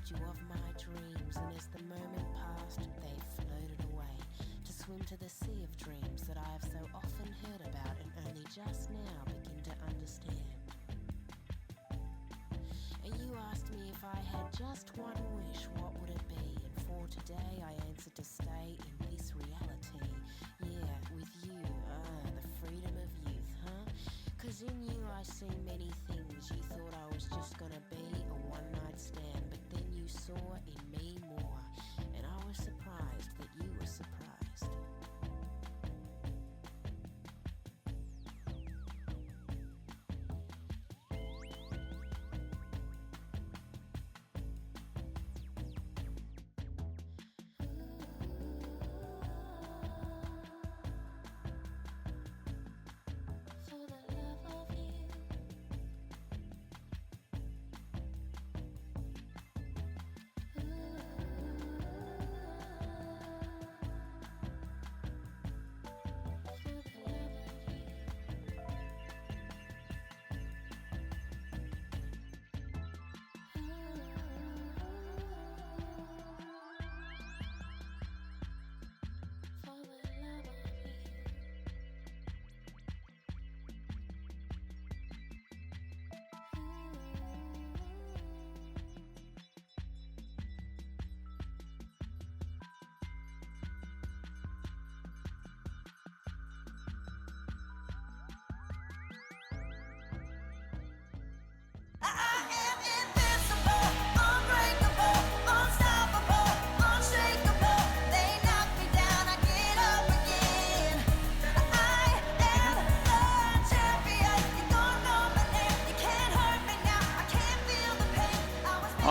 you of my dreams, and as the moment passed, they floated away to swim to the sea of dreams that I have so often heard about and only just now begin to understand. And you asked me if I had just one wish, what would it be? And for today I answered to stay in this reality. Yeah, with you, the freedom of youth, huh? 'Cause in you I see many things. You thought I was just gonna be a one-night stand, but then you saw in me more. And I was surprised that you were surprised. For the love of you.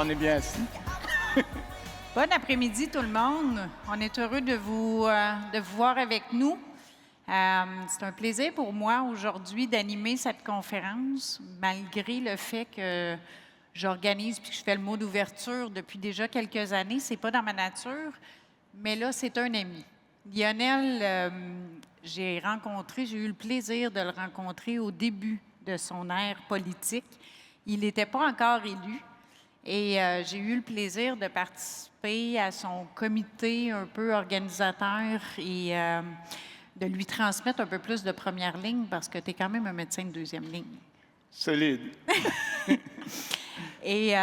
On est bien assis. Bon après-midi tout le monde. On est heureux de vous voir avec nous. C'est un plaisir pour moi aujourd'hui d'animer cette conférence, malgré le fait que j'organise puis que je fais le mot d'ouverture depuis déjà quelques années. C'est pas dans ma nature, mais là, c'est un ami. Lionel, j'ai eu le plaisir de le rencontrer au début de son ère politique. Il n'était pas encore élu. Et j'ai eu le plaisir de participer à son comité un peu organisateur et de lui transmettre un peu plus de première ligne parce que tu es quand même un médecin de deuxième ligne. Solide. Et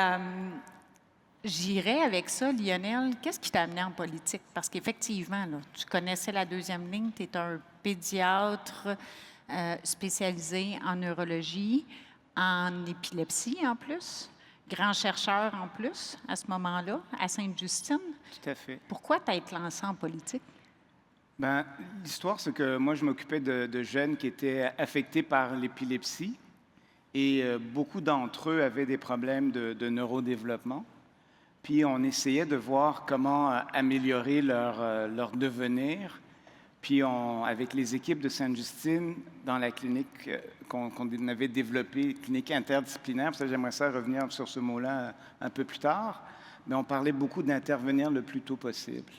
j'irais avec ça, Lionel, qu'est-ce qui t'a amené en politique? Parce qu'effectivement, là, tu connaissais la deuxième ligne, tu es un pédiatre spécialisé en neurologie, en épilepsie en plus. Grand chercheur en plus, à ce moment-là, à Sainte-Justine. Tout à fait. Pourquoi t'as été lancé en politique? Ben, l'histoire, c'est que moi, je m'occupais de jeunes qui étaient affectés par l'épilepsie et beaucoup d'entre eux avaient des problèmes de neurodéveloppement. Puis on essayait de voir comment améliorer leur devenir. Puis avec les équipes de Sainte-Justine, dans la clinique qu'on avait développée, clinique interdisciplinaire, ça j'aimerais ça revenir sur ce mot-là un peu plus tard, mais on parlait beaucoup d'intervenir le plus tôt possible.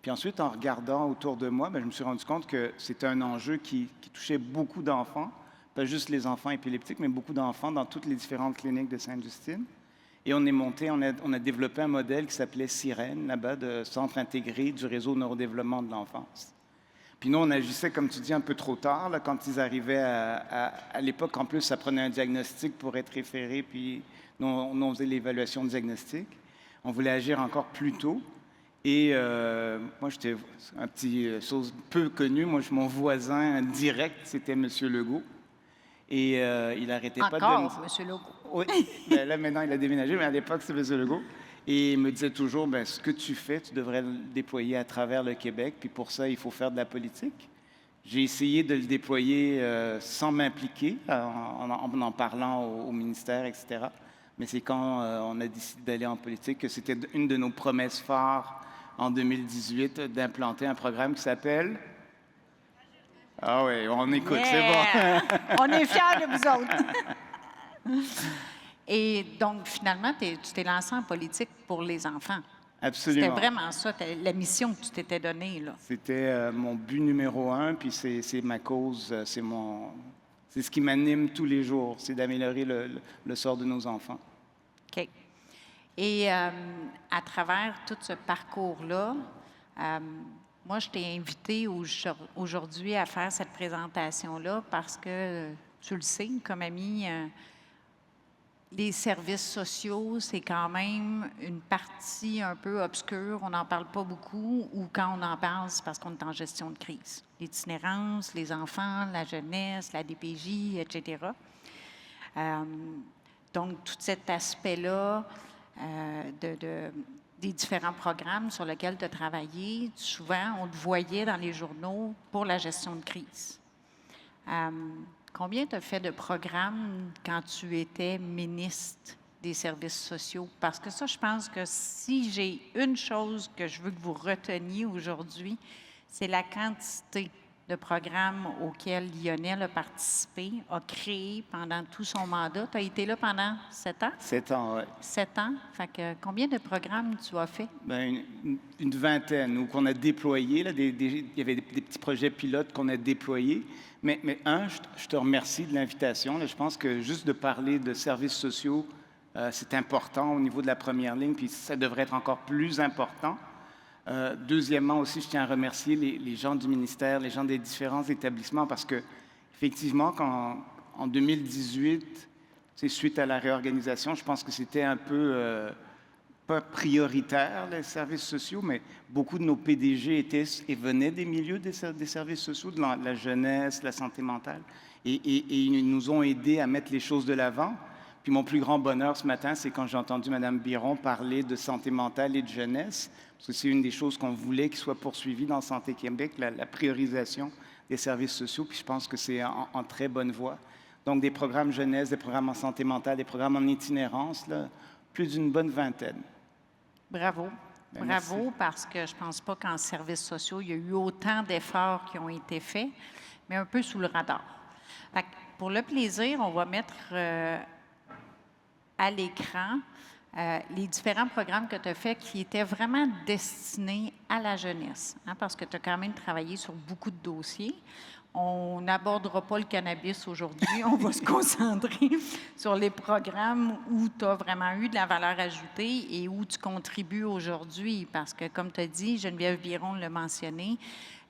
Puis ensuite, en regardant autour de moi, je me suis rendu compte que c'était un enjeu qui touchait beaucoup d'enfants, pas juste les enfants épileptiques, mais beaucoup d'enfants dans toutes les différentes cliniques de Sainte-Justine. Et on est monté, on a développé un modèle qui s'appelait Sirène, là-bas, de Centre intégré du réseau neurodéveloppement de l'enfance. Puis nous, on agissait, comme tu dis, un peu trop tard, là, quand ils arrivaient à l'époque. En plus, ça prenait un diagnostic pour être référé, puis nous, on faisait l'évaluation de diagnostic. On voulait agir encore plus tôt. Et moi, j'étais un petit chose peu connue. Moi, mon voisin direct, c'était M. Legault. Et il n'arrêtait pas de me dire... M. Legault. Oui, ben là, maintenant, il a déménagé, mais à l'époque, c'est M. Legault. Et il me disait toujours, ce que tu fais, tu devrais le déployer à travers le Québec, puis pour ça, il faut faire de la politique. J'ai essayé de le déployer sans m'impliquer, en parlant au ministère, etc. Mais c'est quand on a décidé d'aller en politique que c'était une de nos promesses phares en 2018 d'implanter un programme qui s'appelle... Ah oui, on écoute, c'est bon. On est fiers de vous autres. Et donc, finalement, tu t'es lancé en politique pour les enfants. Absolument. C'était vraiment ça, la mission que tu t'étais donnée, là. C'était mon but numéro un, puis c'est ma cause, c'est ce qui m'anime tous les jours, c'est d'améliorer le sort de nos enfants. OK. Et à travers tout ce parcours-là, moi, je t'ai invité aujourd'hui à faire cette présentation-là parce que, tu le sais, comme ami, les services sociaux, c'est quand même une partie un peu obscure. On n'en parle pas beaucoup, ou quand on en parle, c'est parce qu'on est en gestion de crise. L'itinérance, les enfants, la jeunesse, la DPJ, etc. Donc, tout cet aspect-là des différents programmes sur lesquels tu as travaillé, souvent, on te voyait dans les journaux pour la gestion de crise. Combien tu as fait de programmes quand tu étais ministre des Services sociaux? Parce que ça, je pense que si j'ai une chose que je veux que vous reteniez aujourd'hui, c'est la quantité de programmes auxquels Lionel a participé, a créé pendant tout son mandat. Tu as été là pendant 7 ans? 7 ans, oui. 7 ans. Fait que combien de programmes tu as fait? Bien, une vingtaine, ou qu'on a déployés. Il y avait des petits projets pilotes qu'on a déployés. Mais je te remercie de l'invitation. Là, je pense que juste de parler de services sociaux, c'est important au niveau de la première ligne, puis ça devrait être encore plus important. Deuxièmement aussi, je tiens à remercier les gens du ministère, les gens des différents établissements, parce que effectivement, en 2018, suite à la réorganisation, je pense que c'était un peu pas prioritaire, les services sociaux, mais beaucoup de nos PDG étaient et venaient des milieux des services sociaux, de la jeunesse, de la santé mentale, et ils nous ont aidés à mettre les choses de l'avant. Puis mon plus grand bonheur ce matin, c'est quand j'ai entendu Mme Biron parler de santé mentale et de jeunesse, parce que c'est une des choses qu'on voulait qui soit poursuivie dans Santé Québec, la priorisation des services sociaux, puis je pense que c'est en très bonne voie. Donc, des programmes jeunesse, des programmes en santé mentale, des programmes en itinérance, là, plus d'une bonne vingtaine. Bravo. Bien, Bravo, merci. parce que je ne pense pas qu'en services sociaux, il y a eu autant d'efforts qui ont été faits, mais un peu sous le radar. Fait que pour le plaisir, on va mettre à l'écran les différents programmes que tu as faits qui étaient vraiment destinés à la jeunesse, hein, parce que tu as quand même travaillé sur beaucoup de dossiers. On n'abordera pas le cannabis aujourd'hui, on va se concentrer sur les programmes où tu as vraiment eu de la valeur ajoutée et où tu contribues aujourd'hui, parce que, comme tu as dit, Geneviève Biron l'a mentionné,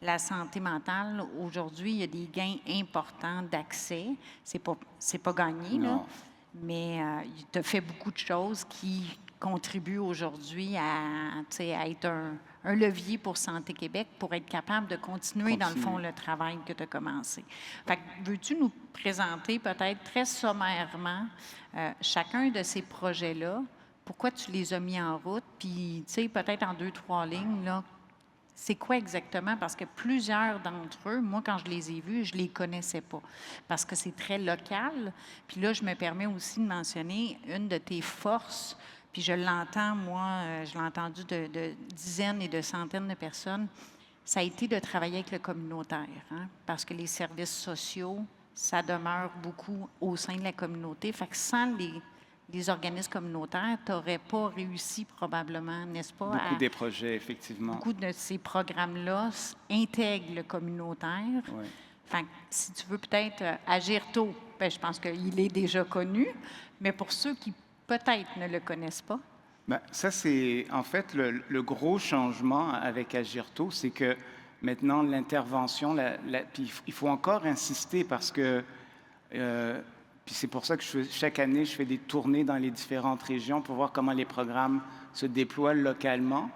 la santé mentale, aujourd'hui, il y a des gains importants d'accès. C'est pas gagné, là. Mais tu as fait beaucoup de choses qui contribuent aujourd'hui à être un levier pour Santé Québec pour être capable de continuer, dans le fond, le travail que tu as commencé. Fait que, veux-tu nous présenter peut-être très sommairement chacun de ces projets-là, pourquoi tu les as mis en route, puis peut-être en 2-3 lignes, là, c'est quoi exactement? Parce que plusieurs d'entre eux, moi, quand je les ai vus, je ne les connaissais pas. Parce que c'est très local. Puis là, je me permets aussi de mentionner une de tes forces, puis je l'entends, moi, je l'ai entendu de dizaines et de centaines de personnes, ça a été de travailler avec le communautaire. Hein? Parce que les services sociaux, ça demeure beaucoup au sein de la communauté. Fait que sans les organismes communautaires, tu n'aurais pas réussi probablement, n'est-ce pas? Beaucoup des projets, effectivement. Beaucoup de ces programmes-là intègrent le communautaire. Oui. Fait que, si tu veux peut-être agir tôt, bien, je pense qu'il est déjà connu, mais pour ceux qui peut-être ne le connaissent pas. Bien, ça, c'est en fait le gros changement avec Agirto, c'est que maintenant, l'intervention, puis il faut encore insister parce que puis c'est pour ça que chaque année, je fais des tournées dans les différentes régions pour voir comment les programmes se déploient localement.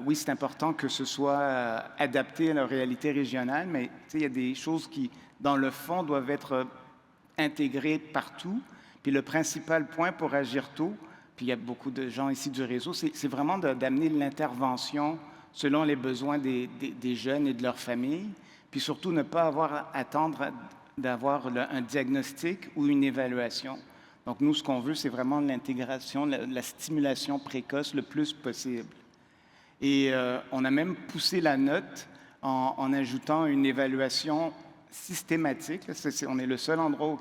Oui, c'est important que ce soit adapté à la réalité régionale, mais il y a des choses qui, dans le fond, doivent être intégrées partout. Puis le principal point pour Agirto, puis il y a beaucoup de gens ici du réseau, c'est vraiment d'amener l'intervention selon les besoins des jeunes et de leurs familles, puis surtout ne pas avoir à attendre d'avoir un diagnostic ou une évaluation. Donc, nous, ce qu'on veut, c'est vraiment l'intégration, la stimulation précoce le plus possible. Et on a même poussé la note en ajoutant une évaluation systématique. On est le seul endroit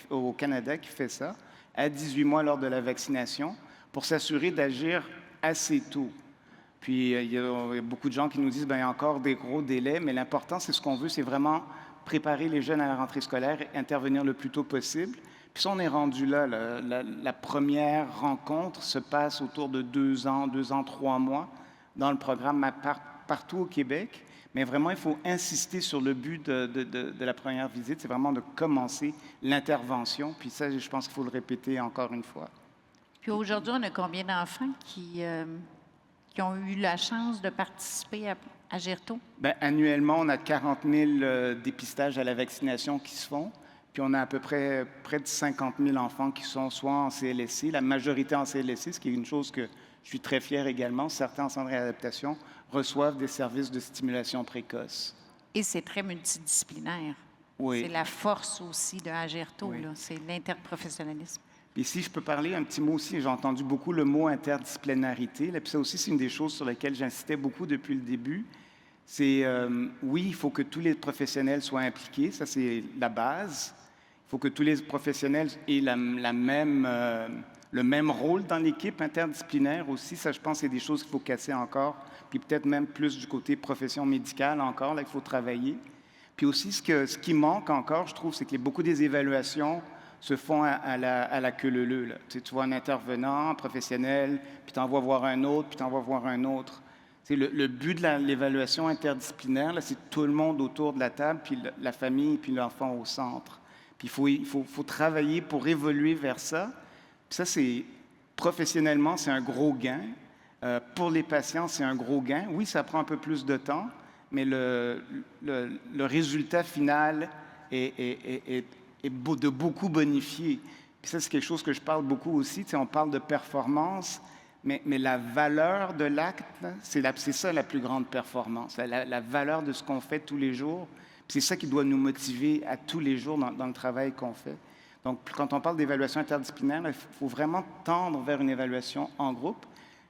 au Canada qui fait ça, à 18 mois lors de la vaccination, pour s'assurer d'agir assez tôt. Puis, il y a beaucoup de gens qui nous disent, bien, il y a encore des gros délais, mais l'important, c'est ce qu'on veut, c'est vraiment préparer les jeunes à la rentrée scolaire et intervenir le plus tôt possible. Puis ça, on est rendu là. La première rencontre se passe autour de 2 ans, 3 mois dans le programme partout au Québec. Mais vraiment, il faut insister sur le but de la première visite, c'est vraiment de commencer l'intervention. Puis ça, je pense qu'il faut le répéter encore une fois. Puis aujourd'hui, on a combien d'enfants qui ont eu la chance de participer à Gerto? Bien, annuellement, on a 40 000 dépistages à la vaccination qui se font. Puis on a à peu près de 50 000 enfants qui sont soit en CLSC, la majorité en CLSC, ce qui est une chose que je suis très fier également. Certains en centre de réadaptation reçoivent des services de stimulation précoce. Et c'est très multidisciplinaire. Oui. C'est la force aussi de Agerto, Oui. là. C'est l'interprofessionnalisme. Puis si je peux parler un petit mot aussi, j'ai entendu beaucoup le mot interdisciplinarité. Là, puis ça aussi, c'est une des choses sur lesquelles j'insistais beaucoup depuis le début. C'est, oui, il faut que tous les professionnels soient impliqués, ça c'est la base. Il faut que tous les professionnels aient le même rôle dans l'équipe interdisciplinaire aussi. Ça, je pense, c'est des choses qu'il faut casser encore. Puis peut-être même plus du côté profession médicale encore, là, qu'il faut travailler. Puis aussi, ce qui manque encore, je trouve, c'est que beaucoup des évaluations se font à la queue leu-leu, là. Tu vois un intervenant professionnel, puis tu envoies voir un autre, puis tu envoies voir un autre. Le but de l'évaluation interdisciplinaire, là, c'est tout le monde autour de la table, puis la famille, puis l'enfant au centre. Puis il faut travailler pour évoluer vers ça. Puis ça, professionnellement, c'est un gros gain. Pour les patients, c'est un gros gain. Oui, ça prend un peu plus de temps, mais le résultat final est de beaucoup bonifié. Puis ça, c'est quelque chose que je parle beaucoup aussi. Tu sais, on parle de performance, mais la valeur de l'acte, c'est ça la plus grande performance, la valeur de ce qu'on fait tous les jours. Puis c'est ça qui doit nous motiver à tous les jours dans le travail qu'on fait. Donc, quand on parle d'évaluation interdisciplinaire, il faut vraiment tendre vers une évaluation en groupe.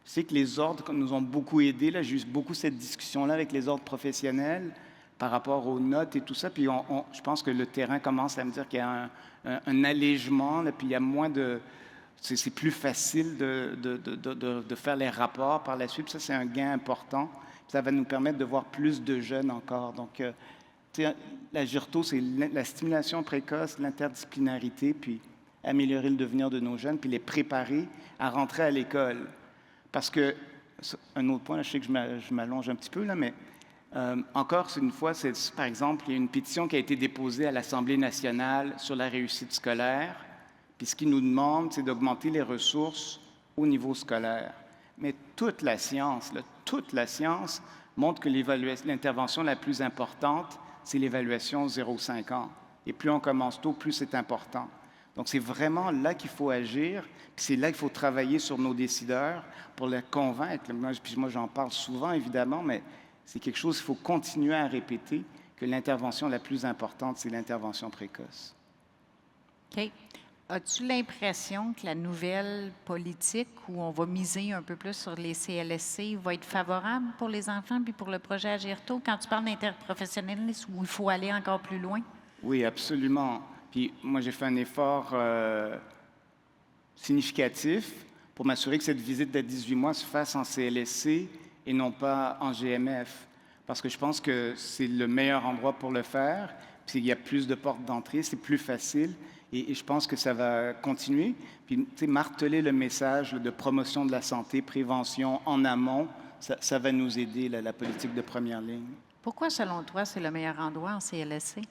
Je sais que les ordres nous ont beaucoup aidés. Là, j'ai eu beaucoup cette discussion-là avec les ordres professionnels par rapport aux notes et tout ça. Puis je pense que le terrain commence à me dire qu'il y a un allègement, là, puis il y a moins de... C'est plus facile de faire les rapports par la suite. Puis ça, c'est un gain important. Puis ça va nous permettre de voir plus de jeunes encore. Donc, la Gerto, c'est la stimulation précoce, l'interdisciplinarité, puis améliorer le devenir de nos jeunes, puis les préparer à rentrer à l'école. Parce que, un autre point, là, je sais que je m'allonge un petit peu, là, mais encore une fois, par exemple, il y a une pétition qui a été déposée à l'Assemblée nationale sur la réussite scolaire, puis ce qu'ils nous demandent, c'est d'augmenter les ressources au niveau scolaire. Mais toute la science montre que l'intervention la plus importante, c'est l'évaluation 0,5 ans. Et plus on commence tôt, plus c'est important. Donc, c'est vraiment là qu'il faut agir, puis c'est là qu'il faut travailler sur nos décideurs pour les convaincre. Puis moi, j'en parle souvent, évidemment, mais c'est quelque chose qu'il faut continuer à répéter, que l'intervention la plus importante, c'est l'intervention précoce. OK. As-tu l'impression que la nouvelle politique où on va miser un peu plus sur les CLSC va être favorable pour les enfants puis pour le projet Agerto? Quand tu parles d'interprofessionnalisme, où il faut aller encore plus loin? Oui, absolument. Puis moi, j'ai fait un effort significatif pour m'assurer que cette visite de 18 mois se fasse en CLSC et non pas en GMF. Parce que je pense que c'est le meilleur endroit pour le faire. Puis il y a plus de portes d'entrée, c'est plus facile. Et je pense que ça va continuer. Puis, tu sais, marteler le message de promotion de la santé, prévention en amont, ça va nous aider, la politique de première ligne. Pourquoi, selon toi, c'est le meilleur endroit en CLSC?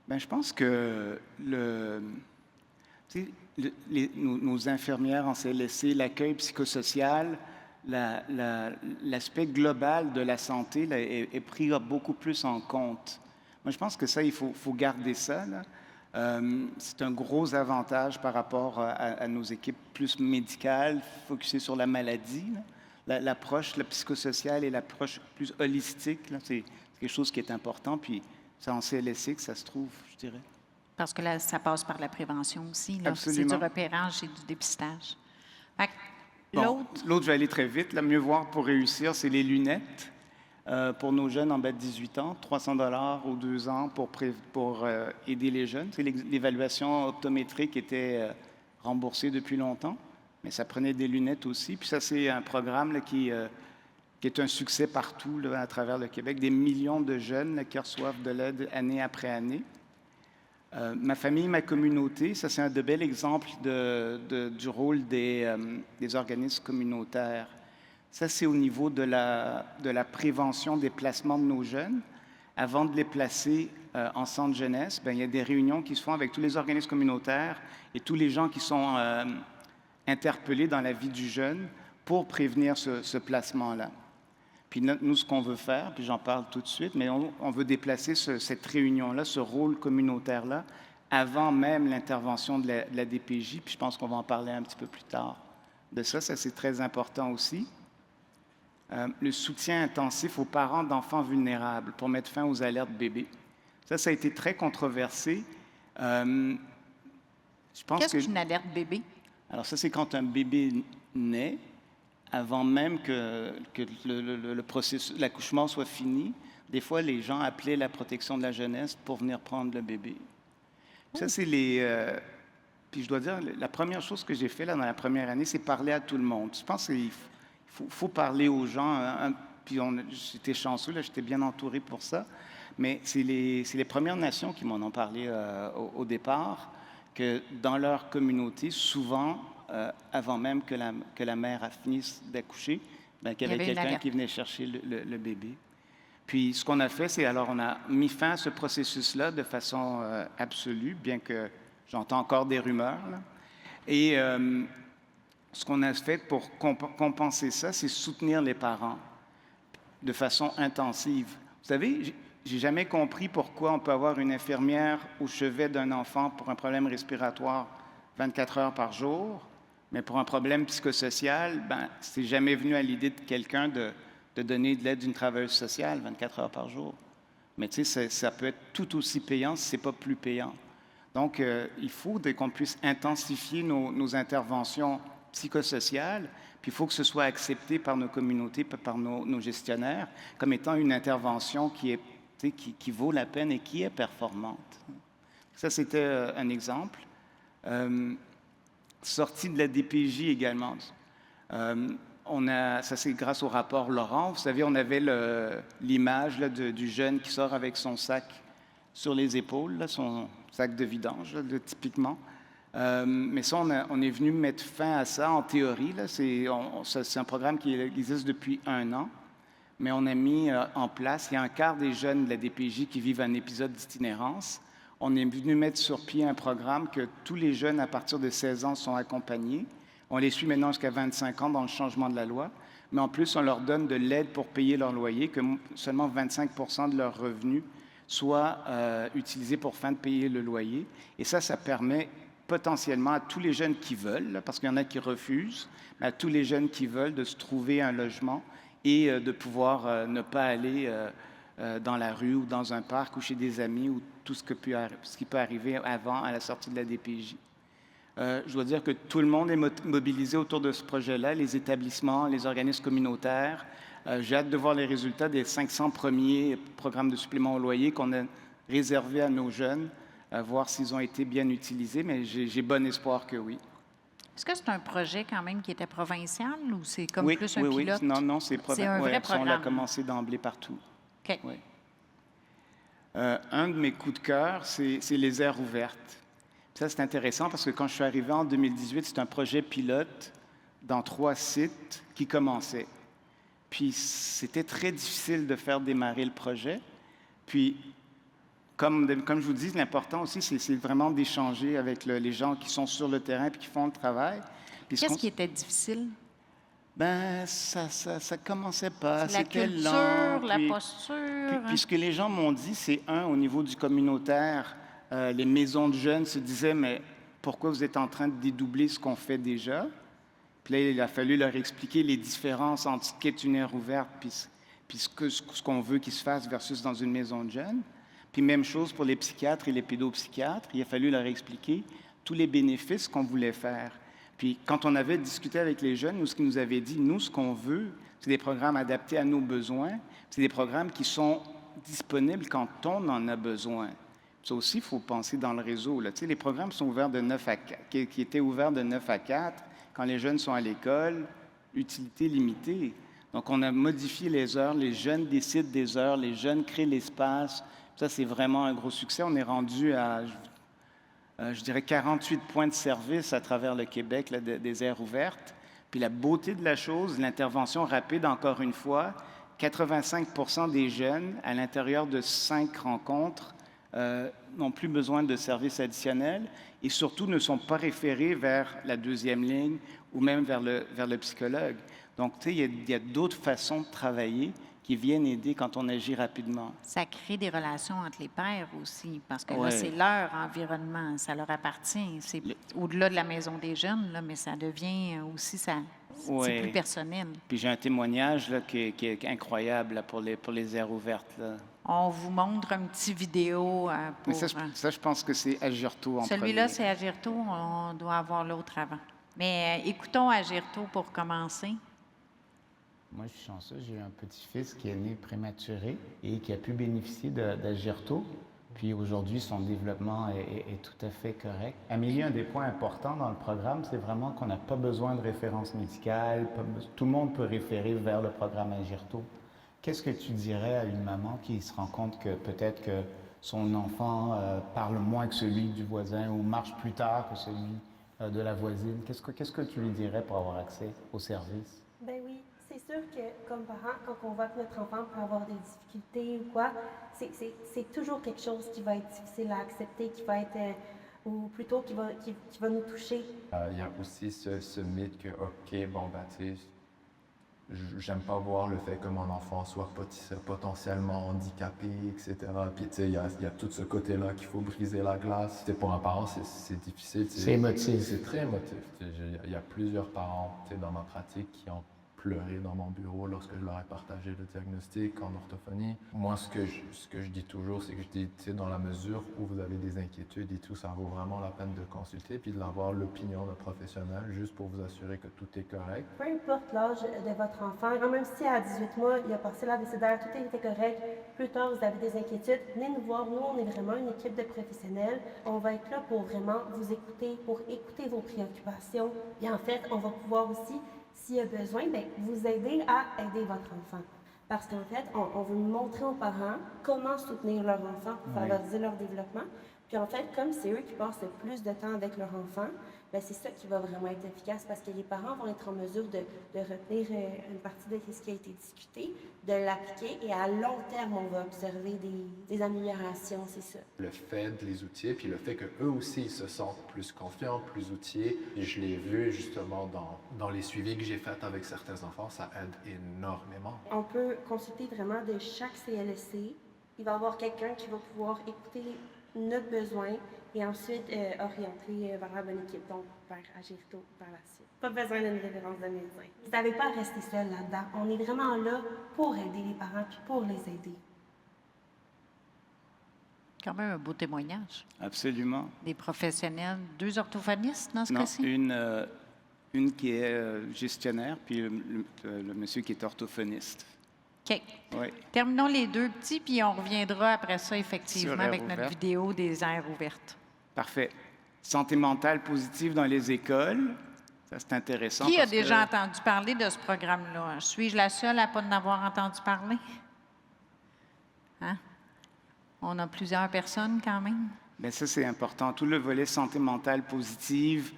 Bien, je pense que nos infirmières en CLSC, l'accueil psychosocial, l'aspect global de la santé là, est pris beaucoup plus en compte. Moi, je pense que ça, il faut garder ça, là. C'est un gros avantage par rapport à nos équipes plus médicales, focusées sur la maladie. L'approche psychosociale et l'approche plus holistique, c'est quelque chose qui est important. Puis c'est en CLSC que ça se trouve, je dirais. Parce que là, ça passe par la prévention aussi. Là. Absolument. C'est du repérage et du dépistage. L'autre, je vais aller très vite. Mieux voir pour réussir, c'est les lunettes. Pour nos jeunes en bas de 18 ans, 300 $ aux 2 ans pour aider les jeunes. C'est l'évaluation optométrique était remboursée depuis longtemps, mais ça prenait des lunettes aussi. Puis ça, c'est un programme là, qui est un succès partout là, à travers le Québec. Des millions de jeunes là, qui reçoivent de l'aide année après année. Ma famille, ma communauté, ça c'est un de bel exemple du rôle des organismes communautaires. Ça, c'est au niveau de la prévention des placements de nos jeunes. Avant de les placer en centre jeunesse, il y a des réunions qui se font avec tous les organismes communautaires et tous les gens qui sont interpellés dans la vie du jeune pour prévenir ce placement-là. Puis nous, ce qu'on veut faire, puis j'en parle tout de suite, mais on veut déplacer cette réunion-là, ce rôle communautaire-là, avant même l'intervention de la DPJ, puis je pense qu'on va en parler un petit peu plus tard de ça. Ça, c'est très important aussi. Le soutien intensif aux parents d'enfants vulnérables pour mettre fin aux alertes bébés. Ça a été très controversé. Je pense Qu'est-ce qu'une alerte bébé? Alors ça, c'est quand un bébé naît, avant même que le processus, l'accouchement soit fini. Des fois, les gens appelaient la protection de la jeunesse pour venir prendre le bébé. Ça, c'est puis je dois dire, la première chose que j'ai fait là, dans la première année, c'est parler à tout le monde. Je pense qu'il faut parler aux gens. Puis j'étais chanceux, là, j'étais bien entouré pour ça. Mais c'est les Premières Nations qui m'en ont parlé au départ, que dans leur communauté, souvent, avant même que la mère a fini d'accoucher, qu'il y avait quelqu'un qui venait chercher le bébé. Puis ce qu'on a fait, c'est alors on a mis fin à ce processus-là de façon absolue, bien que j'entends encore des rumeurs. Là. Et ce qu'on a fait pour compenser ça, c'est soutenir les parents de façon intensive. Vous savez, j'ai jamais compris pourquoi on peut avoir une infirmière au chevet d'un enfant pour un problème respiratoire 24 heures par jour, mais pour un problème psychosocial, c'est jamais venu à l'idée de quelqu'un de donner de l'aide d'une travailleuse sociale 24 heures par jour. Mais tu sais, ça peut être tout aussi payant si ce n'est pas plus payant. Donc, il faut qu'on puisse intensifier nos interventions psychosociales, puis il faut que ce soit accepté par nos communautés, par nos gestionnaire, comme étant une intervention qui vaut la peine et qui est performante. Ça, c'était un exemple. Sortie de la DPJ également. Ça, c'est grâce au rapport Laurent. Vous savez, on avait l'image du jeune qui sort avec son sac sur les épaules, là, son sac de vidange, là, typiquement. Mais ça, on est venu mettre fin à ça en théorie. Là, c'est un programme qui existe depuis 1 an, mais on a mis en place, il y a un quart des jeunes de la DPJ qui vivent un épisode d'itinérance. On est venu mettre sur pied un programme que tous les jeunes à partir de 16 ans sont accompagnés. On les suit maintenant jusqu'à 25 ans dans le changement de la loi, mais en plus, on leur donne de l'aide pour payer leur loyer, que seulement 25 % de leurs revenus soient utilisés pour fin de payer le loyer. Et ça permet potentiellement à tous les jeunes qui veulent, là, parce qu'il y en a qui refusent, mais à tous les jeunes qui veulent de se trouver un logement et de pouvoir ne pas aller dans la rue ou dans un parc ou chez des amis ou tout ce qui peut arriver avant, à la sortie de la DPJ. Je dois dire que tout le monde est mobilisé autour de ce projet-là, les établissements, les organismes communautaires. J'ai hâte de voir les résultats des 500 premiers programmes de supplément au loyer qu'on a réservés à nos jeunes, à voir s'ils ont été bien utilisés, mais j'ai bon espoir que oui. Est-ce que c'est un projet quand même qui était provincial ou c'est comme oui, plus un oui, pilote? Oui, non, c'est provincial. C'est un vrai programme. On l'a commencé d'emblée partout. OK. Oui. Un de mes coups de cœur, c'est les aires ouvertes. Ça, c'est intéressant parce que quand je suis arrivé en 2018, c'est un projet pilote dans 3 sites qui commençait. Puis, c'était très difficile de faire démarrer le projet. Puis, comme je vous dis, l'important aussi, c'est vraiment d'échanger avec les gens qui sont sur le terrain et qui font le travail. Qu'est-ce qui était difficile? Ça commençait pas. La culture, lent, la posture. Puis ce que les gens m'ont dit, c'est au niveau du communautaire, les maisons de jeunes se disaient, mais pourquoi vous êtes en train de dédoubler ce qu'on fait déjà? Puis là, il a fallu leur expliquer les différences entre ce qu'est une aire ouverte puis ce qu'on veut qu'il se fasse versus dans une maison de jeunes. Puis même chose pour les psychiatres et les pédopsychiatres. Il a fallu leur expliquer tous les bénéfices qu'on voulait faire. Puis quand on avait discuté avec les jeunes, ce qu'ils nous avaient dit, nous, ce qu'on veut, c'est des programmes adaptés à nos besoins. C'est des programmes qui sont disponibles quand on en a besoin. Ça aussi, il faut penser dans le réseau. Là. Tu sais, les programmes sont ouverts de 9 à 4, qui étaient ouverts de 9 à 4 quand les jeunes sont à l'école, utilité limitée. Donc, on a modifié les heures, les jeunes décident des heures, les jeunes créent l'espace. Ça, c'est vraiment un gros succès. On est rendu à je dirais, 48 points de service à travers le Québec, là, des aires ouvertes. Puis la beauté de la chose, l'intervention rapide, encore une fois, 85 des jeunes, à l'intérieur de 5 rencontres, n'ont plus besoin de services additionnels et surtout ne sont pas référés vers la deuxième ligne ou même vers le psychologue. Donc, tu sais, il y a d'autres façons de travailler qui viennent aider quand on agit rapidement. Ça crée des relations entre les pairs aussi, parce que là, Ouais. c'est leur environnement, ça leur appartient. C'est au-delà de la maison des jeunes, là, mais ça devient aussi, c'est Ouais. plus personnel. Puis j'ai un témoignage là, qui est incroyable là, pour les aires ouvertes. Là. On vous montre un petit vidéo Mais pour... ça, je pense que c'est Agirto en Celui-là, premier. c'est Agirto, on doit avoir l'autre avant. Mais écoutons Agirto pour commencer. Moi, je suis chanceux. J'ai eu un petit-fils qui est né prématuré et qui a pu bénéficier d'Agirto. Puis aujourd'hui, son développement est tout à fait correct. Amélie, un des points importants dans le programme, c'est vraiment qu'on n'a pas besoin de référence médicale. Tout le monde peut référer vers le programme Agirto. Qu'est-ce que tu dirais à une maman qui se rend compte que peut-être que son enfant parle moins que celui du voisin ou marche plus tard que celui de la voisine? Qu'est-ce que tu lui dirais pour avoir accès au service? Ben oui, c'est sûr que comme parent, quand on voit que notre enfant peut avoir des difficultés ou quoi, c'est toujours quelque chose qui va être difficile à accepter, qui va être, ou plutôt qui va nous toucher. Il y a aussi ce mythe que, OK, bon, ben, tu sais, j'aime pas voir le fait que mon enfant soit potentiellement handicapé, etc. Puis, tu sais, il y a tout ce côté-là qu'il faut briser la glace. Tu sais, pour un parent, c'est difficile. Tu sais. C'est émotif. C'est très émotif. Tu sais, il y a plusieurs parents, tu sais, dans ma pratique qui ont pleuré dans mon bureau lorsque je leur ai partagé le diagnostic en orthophonie. Moi, ce que je dis toujours, c'est que je dis, tu sais, dans la mesure où vous avez des inquiétudes et tout, ça vaut vraiment la peine de consulter puis d'avoir l'opinion d'un professionnel juste pour vous assurer que tout est correct. Peu importe l'âge de votre enfant, même si à 18 mois, il a passé la décidaire, tout était correct, plus tard, vous avez des inquiétudes, venez nous voir. Nous, on est vraiment une équipe de professionnels. On va être là pour vraiment vous écouter, pour écouter vos préoccupations. Et en fait, on va pouvoir aussi, s'il y a besoin, bien, vous aider à aider votre enfant. Parce qu'en fait, on veut montrer aux parents comment soutenir leur enfant pour favoriser leur développement. Puis en fait, comme c'est eux qui passent le plus de temps avec leur enfant, bien, c'est ça qui va vraiment être efficace parce que les parents vont être en mesure de retenir une partie de ce qui a été discuté, de l'appliquer et à long terme, on va observer des améliorations, c'est ça. Le fait de les outiller, puis le fait qu'eux aussi ils se sentent plus confiants, plus outillés. Et je l'ai vu justement dans les suivis que j'ai faits avec certains enfants, ça aide énormément. On peut consulter vraiment de chaque CLSC. Il va y avoir quelqu'un qui va pouvoir écouter notre besoin et ensuite orienter vers la bonne équipe, donc vers Agirto par la suite. Pas besoin d'une référence de médecin. Vous n'avez pas à rester seul là-dedans. On est vraiment là pour aider les parents puis pour les aider. Quand même un beau témoignage. Absolument. Des professionnels, 2 orthophonistes dans ce Non, cas-ci? une qui est gestionnaire, puis le monsieur qui est orthophoniste. OK. Oui. Terminons les 2 petits, puis on reviendra après ça, effectivement, Sur aire avec notre ouverte. vidéo des aires ouvertes. Parfait. Santé mentale positive dans les écoles. Ça, c'est intéressant. Qui a parce que- déjà entendu parler de ce programme-là? Suis-je la seule à pas en avoir entendu parler? Hein? On a plusieurs personnes quand même. Bien, ça, c'est important. Tout le volet santé mentale positive,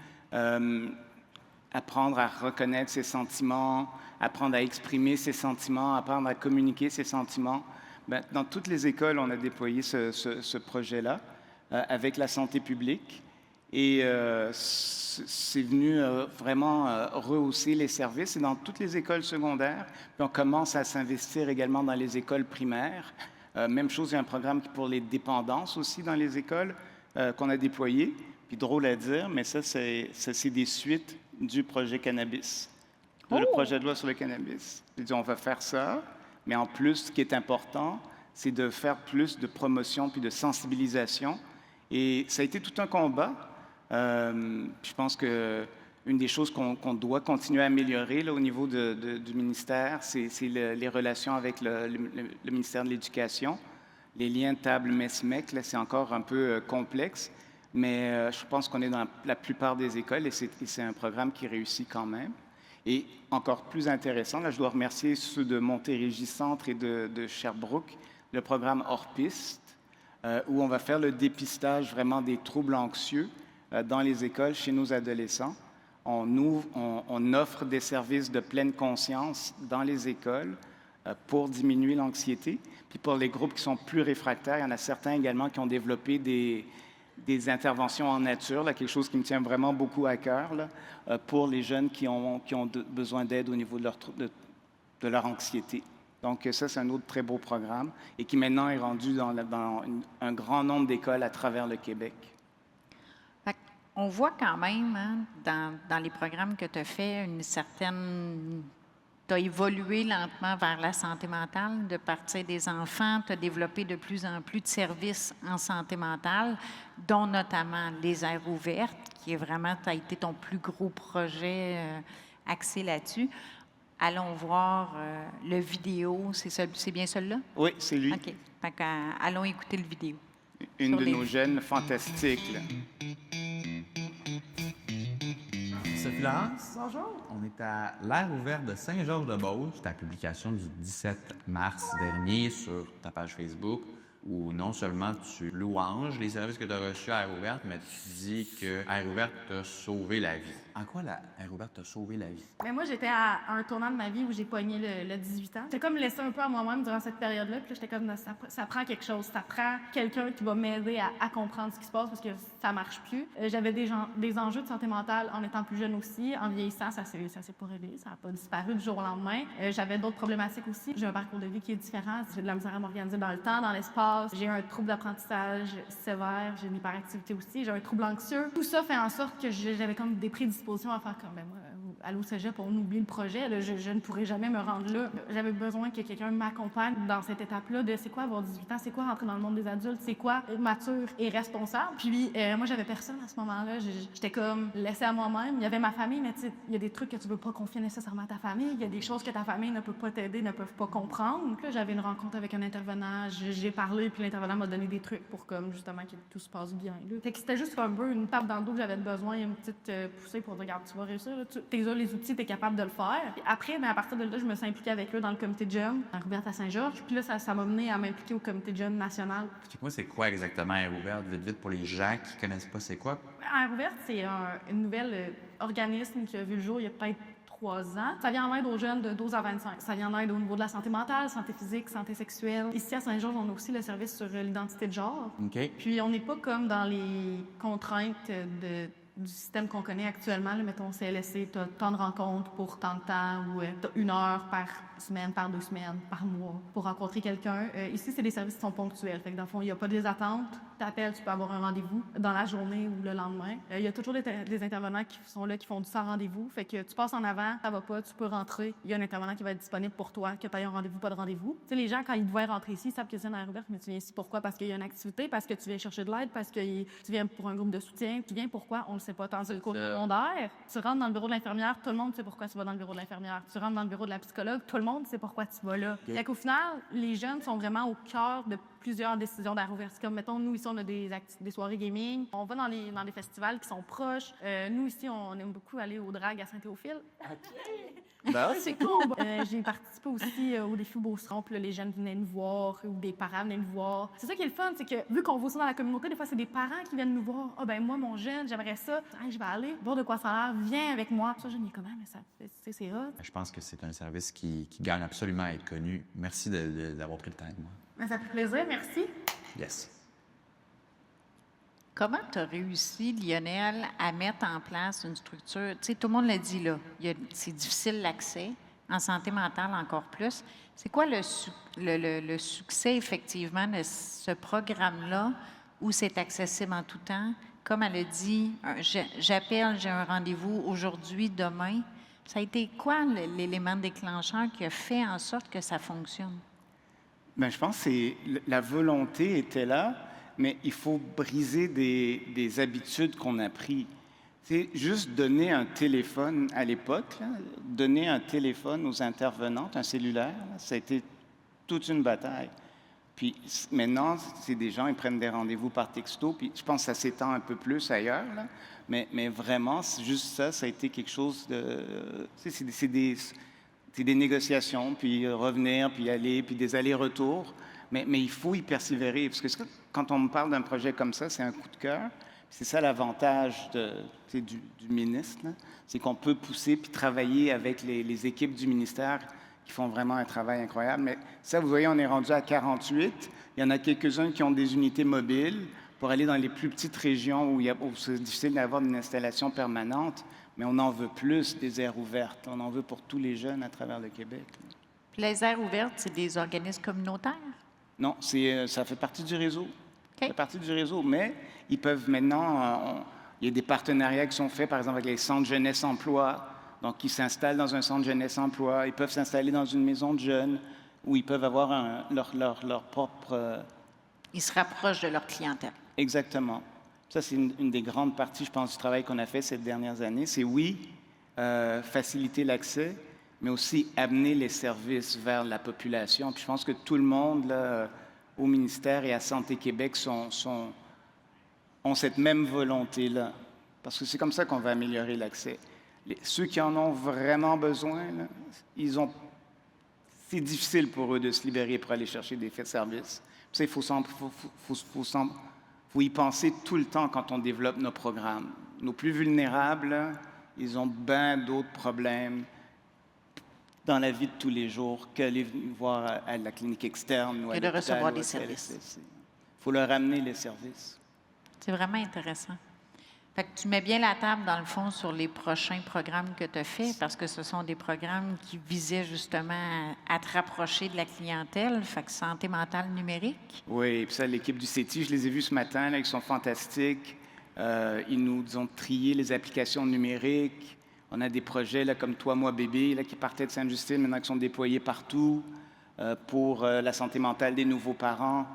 apprendre à reconnaître ses sentiments, apprendre à exprimer ses sentiments, apprendre à communiquer ses sentiments. Bien, dans toutes les écoles, on a déployé ce projet-là avec la santé publique. Et c'est venu vraiment rehausser les services. Et dans toutes les écoles secondaires, puis on commence à s'investir également dans les écoles primaires. Même chose, il y a un programme pour les dépendances aussi dans les écoles qu'on a déployé. Puis drôle à dire, mais ça, c'est des suites du projet cannabis, le projet de loi sur le cannabis. J'ai dit, on va faire ça, mais en plus, ce qui est important, c'est de faire plus de promotion puis de sensibilisation. Et ça a été tout un combat. Je pense qu'une des choses qu'on doit continuer à améliorer là, au niveau du ministère, c'est les relations avec le ministère de l'Éducation. Les liens table-messe-mec, là, c'est encore un peu complexe, mais je pense qu'on est dans la plupart des écoles et c'est un programme qui réussit quand même. Et encore plus intéressant, là, je dois remercier ceux de Montérégie Centre et de Sherbrooke, le programme Hors Piste. où on va faire le dépistage vraiment des troubles anxieux dans les écoles chez nos adolescents. On offre des services de pleine conscience dans les écoles pour diminuer l'anxiété. Puis pour les groupes qui sont plus réfractaires, il y en a certains également qui ont développé des interventions en nature, là, quelque chose qui me tient vraiment beaucoup à cœur, là, pour les jeunes qui ont besoin d'aide au niveau de leur anxiété. Donc ça, c'est un autre très beau programme et qui maintenant est rendu dans un grand nombre d'écoles à travers le Québec. On voit quand même, hein, dans les programmes que tu as fait, une certaine... Tu as évolué lentement vers la santé mentale, de partir des enfants, tu as développé de plus en plus de services en santé mentale, dont notamment les aires ouvertes, qui est vraiment, tu as été ton plus gros projet axé là-dessus. Allons voir le vidéo, c'est bien celui-là? Oui, c'est lui. OK. Fait allons écouter le vidéo. Une de nos jeunes fantastiques, là. Sophie Laurence. Bonjour. On est à l'aire ouverte de Saint-Georges-de-Beauce. C'est la publication du 17 mars dernier sur ta page Facebook où non seulement tu louanges les services que tu as reçus à Air Ouverte, mais tu dis que Air Ouverte t'a sauvé la vie. En quoi la Air Ouverte t'a sauvé la vie? Mais moi, j'étais à un tournant de ma vie où j'ai pogné le 18 ans. J'étais comme laissée un peu à moi-même durant cette période-là. Puis là, j'étais comme, ça prend quelque chose. Ça prend quelqu'un qui va m'aider à comprendre ce qui se passe parce que ça marche plus. J'avais des enjeux de santé mentale en étant plus jeune aussi. En vieillissant, ça s'est pas réglé. Ça n'a pas disparu du jour au lendemain. J'avais d'autres problématiques aussi. J'ai un parcours de vie qui est différent. J'ai de la misère à m'organiser dans le temps, dans l'espace. J'ai un trouble d'apprentissage sévère. J'ai une hyperactivité aussi. J'ai un trouble anxieux. Tout ça fait en sorte que j'avais comme des prédispositions à faire comme, ben moi, à l'O-Cégep, on oublie le projet. Là, je ne pourrais jamais me rendre là. J'avais besoin que quelqu'un m'accompagne dans cette étape-là de c'est quoi avoir 18 ans, c'est quoi rentrer dans le monde des adultes, c'est quoi être mature et responsable. Puis moi, j'avais personne à ce moment-là. J'étais comme laissée à moi-même. Il y avait ma famille, mais tu sais, il y a des trucs que tu veux pas confier nécessairement à ta famille. Il y a des choses que ta famille ne peut pas t'aider, ne peuvent pas comprendre. Donc là, j'avais une rencontre avec un intervenant. J'ai parlé, puis l'intervenant m'a donné des trucs pour comme justement que tout se passe bien. Là. Fait que c'était juste un peu une tape dans le dos que j'avais besoin, une petite poussée pour dire, regarde, tu vas réussir. Là. Tu as les outils, tu es capable de le faire. Puis après, à partir de là, je me suis impliquée avec eux dans le comité de jeunes, à Rouverte à Saint-Georges. Puis là, ça m'a mené à m'impliquer au comité de jeunes national. Moi, c'est quoi exactement Air Ouverte? Vite, pour les gens qui connaissent pas, c'est quoi? Air Ouverte, c'est un nouvel organisme qui a vu le jour il y a peut-être 3 ans. Ça vient en aide aux jeunes de 12 à 25. Ça vient en aide au niveau de la santé mentale, santé physique, santé sexuelle. Ici, à Saint-Georges, on a aussi le service sur l'identité de genre. OK. Puis, on n'est pas comme dans les contraintes du système qu'on connaît actuellement. Là, mettons, CLSC, tu as tant de rencontres pour tant de temps ou tu as 1 heure par semaine, par 2 semaines, par mois pour rencontrer quelqu'un. Ici, c'est des services qui sont ponctuels. Fait que dans le fond, il n'y a pas des attentes. Tu appelles, tu peux avoir un rendez-vous dans la journée ou le lendemain. Il y a toujours des intervenants qui sont là, qui font du sans rendez-vous. Fait que tu passes en avant, ça va pas, tu peux rentrer. Il y a un intervenant qui va être disponible pour toi, que tu aies un rendez-vous, pas de rendez-vous. Tu sais, les gens, quand ils devaient rentrer ici, ils savent que c'est une aire ouverte, mais tu viens ici pourquoi? Parce qu'il y a une activité, parce que tu viens chercher de l'aide, parce que tu viens pour un groupe de soutien. Tu viens pourquoi? On le sait pas. Tandis que le cours secondaire, tu rentres dans le bureau de l'infirmière, tout le monde sait pourquoi tu vas dans le bureau de l'infirmière. Tu rentres dans le bureau de la psychologue, tout le monde sait pourquoi tu vas là. Fait qu'au final, les jeunes sont vraiment au cœur de plusieurs décisions d'Air Ouverte. Comme, mettons, nous, ici, on a des soirées gaming. On va dans des festivals qui sont proches. Nous, ici, on aime beaucoup aller au drag à Saint-Théophile. Ben, C'est cool. J'ai participé aussi au défi Beauceron. Puis là, les jeunes venaient nous voir ou des parents venaient nous voir. C'est ça qui est le fun, c'est que vu qu'on voit ça dans la communauté, des fois, c'est des parents qui viennent nous voir. Ah, ben moi, mon jeune, j'aimerais ça. Hey, je vais aller voir de quoi ça a l'air. Viens avec moi. Ça, jeune, il est comment? Mais ça, c'est hot. Je pense que c'est un service qui gagne absolument à être connu. Merci d'avoir pris le temps avec moi. Mais ça fait plaisir. Merci. Yes. Comment tu as réussi, Lionel, à mettre en place une structure? Tu sais, tout le monde l'a dit, là, c'est difficile l'accès, en santé mentale encore plus. C'est quoi le succès, effectivement, de ce programme-là où c'est accessible en tout temps? Comme elle a dit, j'appelle, j'ai un rendez-vous aujourd'hui, demain. Ça a été quoi l'élément déclencheur qui a fait en sorte que ça fonctionne? Bien, je pense que la volonté était là, mais il faut briser des habitudes qu'on a prises. C'est juste donner un téléphone à l'époque, là, donner un téléphone aux intervenantes, un cellulaire, là, ça a été toute une bataille. Puis maintenant, c'est des gens, ils prennent des rendez-vous par texto, puis je pense que ça s'étend un peu plus ailleurs, là, mais vraiment, c'est juste ça a été quelque chose de... C'est des négociations, puis revenir, puis aller, puis des allers-retours. Mais il faut y persévérer, parce que quand on me parle d'un projet comme ça, c'est un coup de cœur. C'est ça l'avantage du ministre, là. C'est qu'on peut pousser puis travailler avec les équipes du ministère qui font vraiment un travail incroyable. Mais ça, vous voyez, on est rendu à 48. Il y en a quelques-uns qui ont des unités mobiles pour aller dans les plus petites régions où c'est difficile d'avoir une installation permanente, mais on en veut plus des aires ouvertes. On en veut pour tous les jeunes à travers le Québec. Puis les aires ouvertes, c'est des organismes communautaires? Non, ça fait partie du réseau. Ça OK. fait partie du réseau, mais ils peuvent maintenant... il y a des partenariats qui sont faits, par exemple, avec les centres jeunesse-emploi. Donc, ils s'installent dans un centre jeunesse-emploi. Ils peuvent s'installer dans une maison de jeunes où ils peuvent avoir leur propre... Ils se rapprochent de leur clientèle. Exactement. Ça, c'est une des grandes parties, je pense, du travail qu'on a fait ces dernières années. C'est, oui, faciliter l'accès, mais aussi amener les services vers la population. Puis je pense que tout le monde, là, au ministère et à Santé Québec, ont cette même volonté-là. Parce que c'est comme ça qu'on va améliorer l'accès. Ceux qui en ont vraiment besoin, là, c'est difficile pour eux de se libérer pour aller chercher des faits de service. Puis ça, faut y penser tout le temps quand on développe nos programmes. Nos plus vulnérables, là, ils ont bien d'autres problèmes dans la vie de tous les jours qu'aller voir à la clinique externe ou à Et de l'hôpital recevoir ou des au services. CLSC. Il faut leur amener les services. C'est vraiment intéressant. Fait que tu mets bien la table, dans le fond, sur les prochains programmes que tu as faits, parce que ce sont des programmes qui visaient justement à te rapprocher de la clientèle, fait que santé mentale numérique. Oui, et puis ça, l'équipe du CETI, je les ai vus ce matin, là, ils sont fantastiques. Ils nous ont trié les applications numériques. On a des projets là, comme Toi, moi, bébé, là, qui partaient de Sainte-Justine, maintenant qui sont déployés partout pour la santé mentale des nouveaux parents.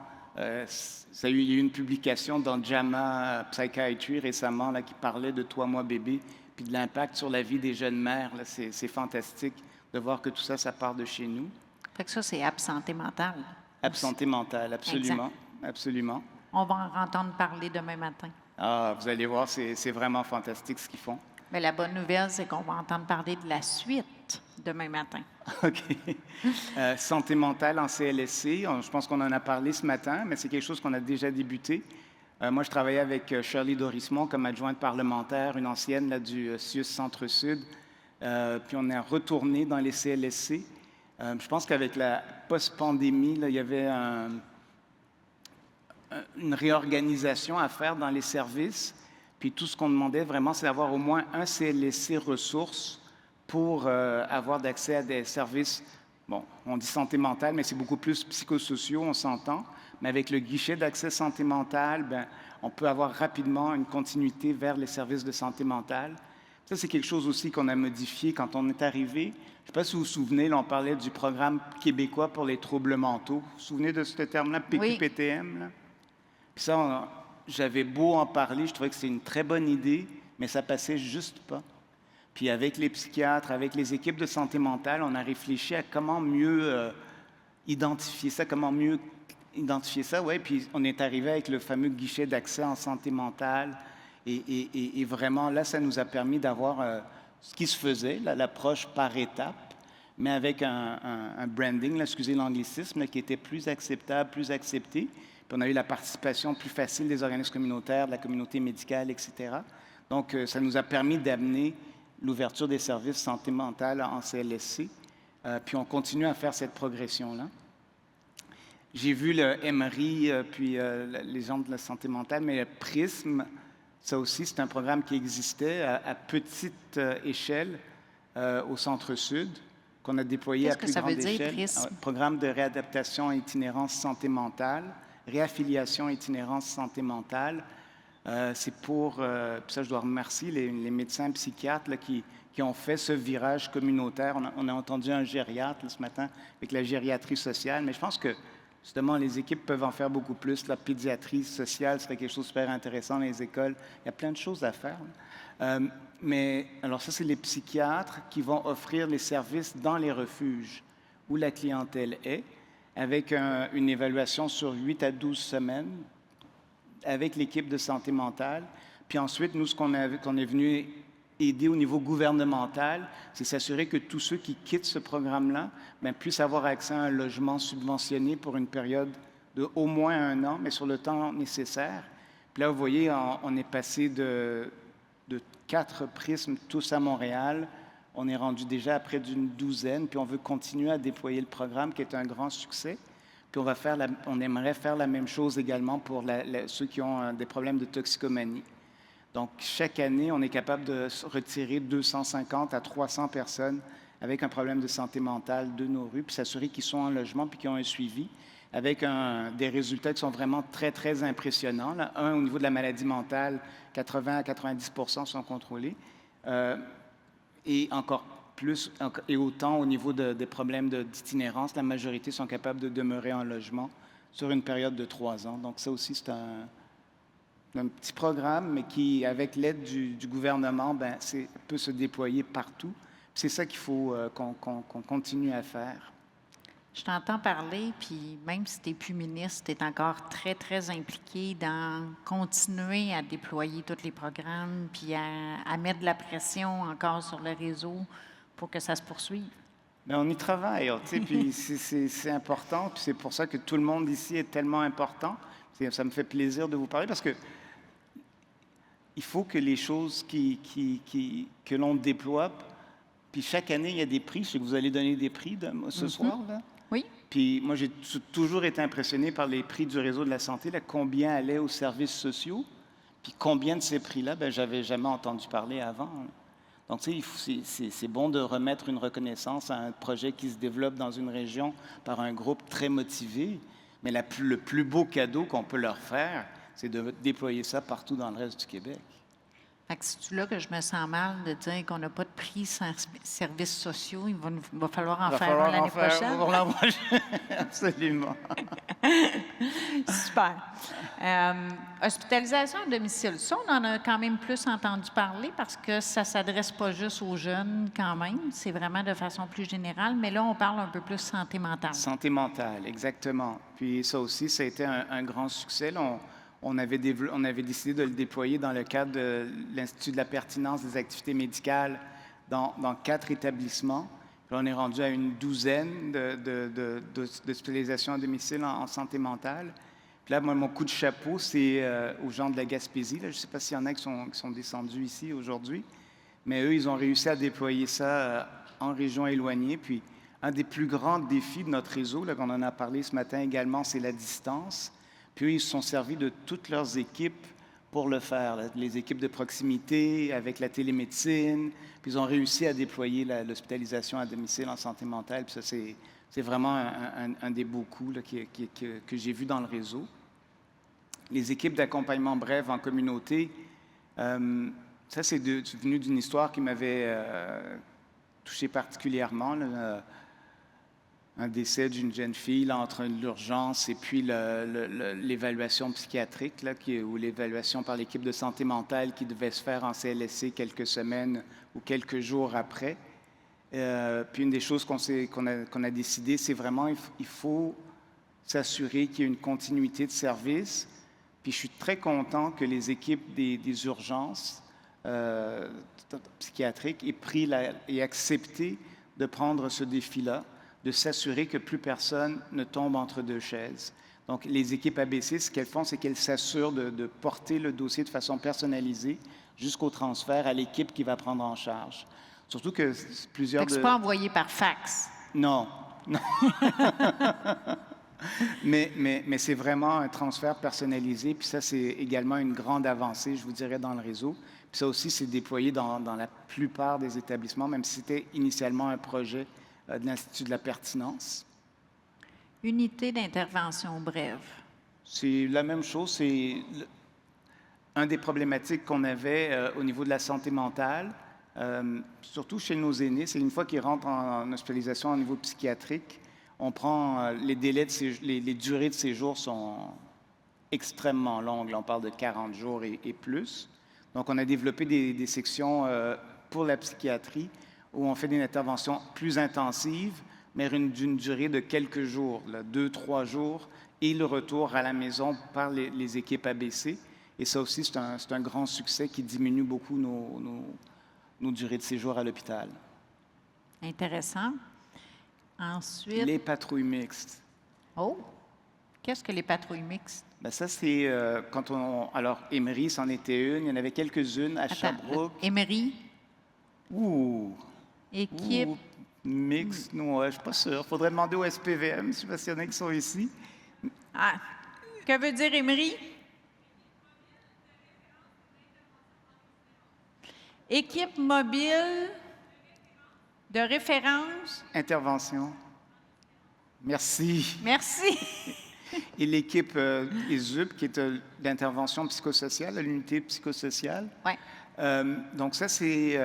Il y a eu une publication dans JAMA Psychiatry récemment là, qui parlait de Toi, moi, bébé, puis de l'impact sur la vie des jeunes mères. Là, c'est fantastique de voir que tout ça, ça part de chez nous. Fait que ça, c'est App Santé mentale. App Santé mentale, absolument. Exact. Absolument. On va en entendre parler demain matin. Ah, vous allez voir, c'est vraiment fantastique ce qu'ils font. Mais la bonne nouvelle, c'est qu'on va entendre parler de la suite demain matin. OK. Santé mentale en CLSC, je pense qu'on en a parlé ce matin, mais c'est quelque chose qu'on a déjà débuté. Moi, je travaillais avec Shirley Dorismont comme adjointe parlementaire, une ancienne là, du CIUS Centre-Sud. Puis on est retourné dans les CLSC. Je pense qu'avec la post-pandémie, là, il y avait une réorganisation à faire dans les services. Puis tout ce qu'on demandait vraiment, c'est d'avoir au moins un CLSC ressources pour avoir d'accès à des services, bon, on dit santé mentale, mais c'est beaucoup plus psychosociaux, on s'entend. Mais avec le guichet d'accès santé mentale, ben, on peut avoir rapidement une continuité vers les services de santé mentale. Ça, c'est quelque chose aussi qu'on a modifié quand on est arrivé. Je ne sais pas si vous vous souvenez, là, on parlait du programme québécois pour les troubles mentaux. Vous vous souvenez de ce terme-là, PQPTM? Là? Puis ça, j'avais beau en parler, je trouvais que c'était une très bonne idée, mais ça passait juste pas. Puis avec les psychiatres, avec les équipes de santé mentale, on a réfléchi à comment mieux identifier ça, ouais. Puis on est arrivé avec le fameux guichet d'accès en santé mentale. Et vraiment, là, ça nous a permis d'avoir ce qui se faisait, l'approche par étapes, mais avec un branding, là, excusez l'anglicisme, là, qui était plus acceptable, plus accepté. Puis on a eu la participation plus facile des organismes communautaires, de la communauté médicale, etc. Donc, ça nous a permis d'amener l'ouverture des services santé mentale en CLSC. Puis on continue à faire cette progression-là. J'ai vu le MRI, puis les gens de la santé mentale, mais le PRISM, ça aussi, c'est un programme qui existait à petite échelle au Centre-Sud, qu'on a déployé à plus grande échelle. Qu'est-ce que ça veut dire, PRISM? Programme de réadaptation et itinérance santé mentale, réaffiliation et itinérance santé mentale. C'est pour, puis ça je dois remercier les médecins psychiatres là, qui ont fait ce virage communautaire. On a entendu un gériatre là, ce matin avec la gériatrie sociale, mais je pense que justement, les équipes peuvent en faire beaucoup plus. La pédiatrie sociale serait quelque chose de super intéressant dans les écoles. Il y a plein de choses à faire. Mais alors ça, c'est les psychiatres qui vont offrir les services dans les refuges où la clientèle est, avec une évaluation sur 8 à 12 semaines avec l'équipe de santé mentale. Puis ensuite, nous, ce qu'on est venu aider au niveau gouvernemental, c'est s'assurer que tous ceux qui quittent ce programme-là puissent avoir accès à un logement subventionné pour une période de au moins 1 an, mais sur le temps nécessaire. Puis là, vous voyez, on est passé de 4 prismes, tous à Montréal. On est rendu déjà à près d'une douzaine, puis on veut continuer à déployer le programme, qui est un grand succès. Puis on aimerait faire la même chose également pour ceux qui ont des problèmes de toxicomanie. Donc, chaque année, on est capable de retirer 250 à 300 personnes avec un problème de santé mentale de nos rues, puis s'assurer qu'ils sont en logement, puis qu'ils ont un suivi, avec des résultats qui sont vraiment très, très impressionnants. Là. Au niveau de la maladie mentale, 80 à 90 sont contrôlés. Et encore plus, et autant au niveau des problèmes d'itinérance, la majorité sont capables de demeurer en logement sur une période de 3 ans. Donc, ça aussi, c'est un petit programme, mais qui, avec l'aide du gouvernement, peut se déployer partout. C'est ça qu'il faut qu'on continue à faire. Je t'entends parler, puis même si tu n'es plus ministre, tu es encore très, très impliqué dans continuer à déployer tous les programmes, puis à mettre de la pression encore sur le réseau pour que ça se poursuive. Mais on y travaille, tu sais, puis c'est important, puis c'est pour ça que tout le monde ici est tellement important. Ça me fait plaisir de vous parler parce que il faut que les choses que l'on déploie, puis chaque année, il y a des prix. Je sais que vous allez donner des prix ce soir, là. Oui. Puis moi, j'ai toujours été impressionné par les prix du réseau de la santé, là, combien allaient aux services sociaux, puis combien de ces prix-là, j'avais jamais entendu parler avant. Donc, tu sais, c'est bon de remettre une reconnaissance à un projet qui se développe dans une région par un groupe très motivé, mais le plus beau cadeau qu'on peut leur faire, c'est de déployer ça partout dans le reste du Québec. Fait que c'est là que je me sens mal de dire qu'on n'a pas de prix services sociaux. Il va falloir en faire un l'année prochaine. Pour l'an prochain, absolument. Super. Hospitalisation à domicile. Ça, on en a quand même plus entendu parler parce que ça ne s'adresse pas juste aux jeunes quand même. C'est vraiment de façon plus générale. Mais là, on parle un peu plus santé mentale. Santé mentale, exactement. Puis ça aussi, ça a été un grand succès. Là, on avait décidé de le déployer dans le cadre de l'Institut de la pertinence des activités médicales dans 4 établissements. Puis on est rendu à une douzaine d'hospitalisations à domicile en santé mentale. Puis là, moi, mon coup de chapeau, c'est aux gens de la Gaspésie. Là. Je ne sais pas s'il y en a qui sont descendus ici aujourd'hui, mais eux, ils ont réussi à déployer ça en région éloignée. Puis un des plus grands défis de notre réseau, là, qu'on en a parlé ce matin également, c'est la distance. Puis ils se sont servis de toutes leurs équipes pour le faire, là. Les équipes de proximité avec la télémédecine. Puis ils ont réussi à déployer l'hospitalisation à domicile en santé mentale. Puis ça, c'est vraiment un des beaux coups là, que j'ai vu dans le réseau. Les équipes d'accompagnement bref en communauté, ça, c'est venu d'une histoire qui m'avait touché particulièrement. Là, un décès d'une jeune fille là, entre l'urgence et puis l'évaluation psychiatrique, là, ou l'évaluation par l'équipe de santé mentale qui devait se faire en CLSC quelques semaines ou quelques jours après. Puis une des choses qu'on a décidé, c'est vraiment il faut s'assurer qu'il y ait une continuité de service. Puis je suis très content que les équipes des urgences psychiatriques aient accepté de prendre ce défi-là, de s'assurer que plus personne ne tombe entre 2 chaises. Donc, les équipes ABC, ce qu'elles font, c'est qu'elles s'assurent de porter le dossier de façon personnalisée jusqu'au transfert à l'équipe qui va prendre en charge. Surtout que plusieurs Fait que c'est pas envoyé par fax. Non. mais c'est vraiment un transfert personnalisé, puis ça, c'est également une grande avancée, je vous dirais, dans le réseau. Puis ça aussi, c'est déployé dans la plupart des établissements, même si c'était initialement un projet de l'Institut de la pertinence. Unité d'intervention brève. C'est la même chose. C'est un des problématiques qu'on avait au niveau de la santé mentale, surtout chez nos aînés. C'est une fois qu'ils rentrent en hospitalisation au niveau psychiatrique, on prend les délais les durées de séjour sont extrêmement longues. Là, on parle de 40 jours et plus. Donc, on a développé des sections pour la psychiatrie où on fait des interventions plus intensives, mais d'une durée de quelques jours, 2-3 jours, et le retour à la maison par les équipes ABC. Et ça aussi, c'est un grand succès qui diminue beaucoup nos durées de séjour à l'hôpital. Intéressant. Ensuite... Les patrouilles mixtes. Oh, Qu'est-ce que les patrouilles mixtes? Ben ça, c'est quand on... Alors, Emery, c'en était une. Il y en avait quelques-unes à Attends, Sherbrooke. Emery, Ouh! équipe. Ouh, mix, non, je ne suis pas sûr. Il faudrait demander au SPVM, je ne sais pas s'il y en a qui sont ici. Ah, que veut dire Emery? Équipe mobile de référence. Intervention. Merci. Merci. Et l'équipe ESUP, qui est d'intervention psychosociale, l'unité psychosociale. Oui. Donc ça, c'est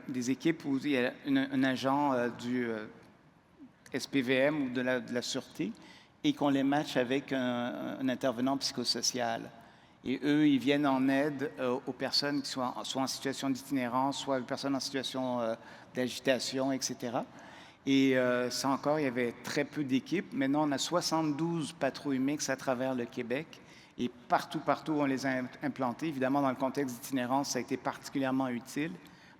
des équipes où il y a un agent du SPVM ou de la Sûreté et qu'on les matche avec un intervenant psychosocial. Et eux, ils viennent en aide aux personnes qui sont soit en situation d'itinérance, soit aux personnes en situation d'agitation, etc. Et ça encore, il y avait très peu d'équipes. Maintenant, on a 72 patrouilles mixtes à travers le Québec. Et partout, on les a implantées. Évidemment, dans le contexte d'itinérance, ça a été particulièrement utile.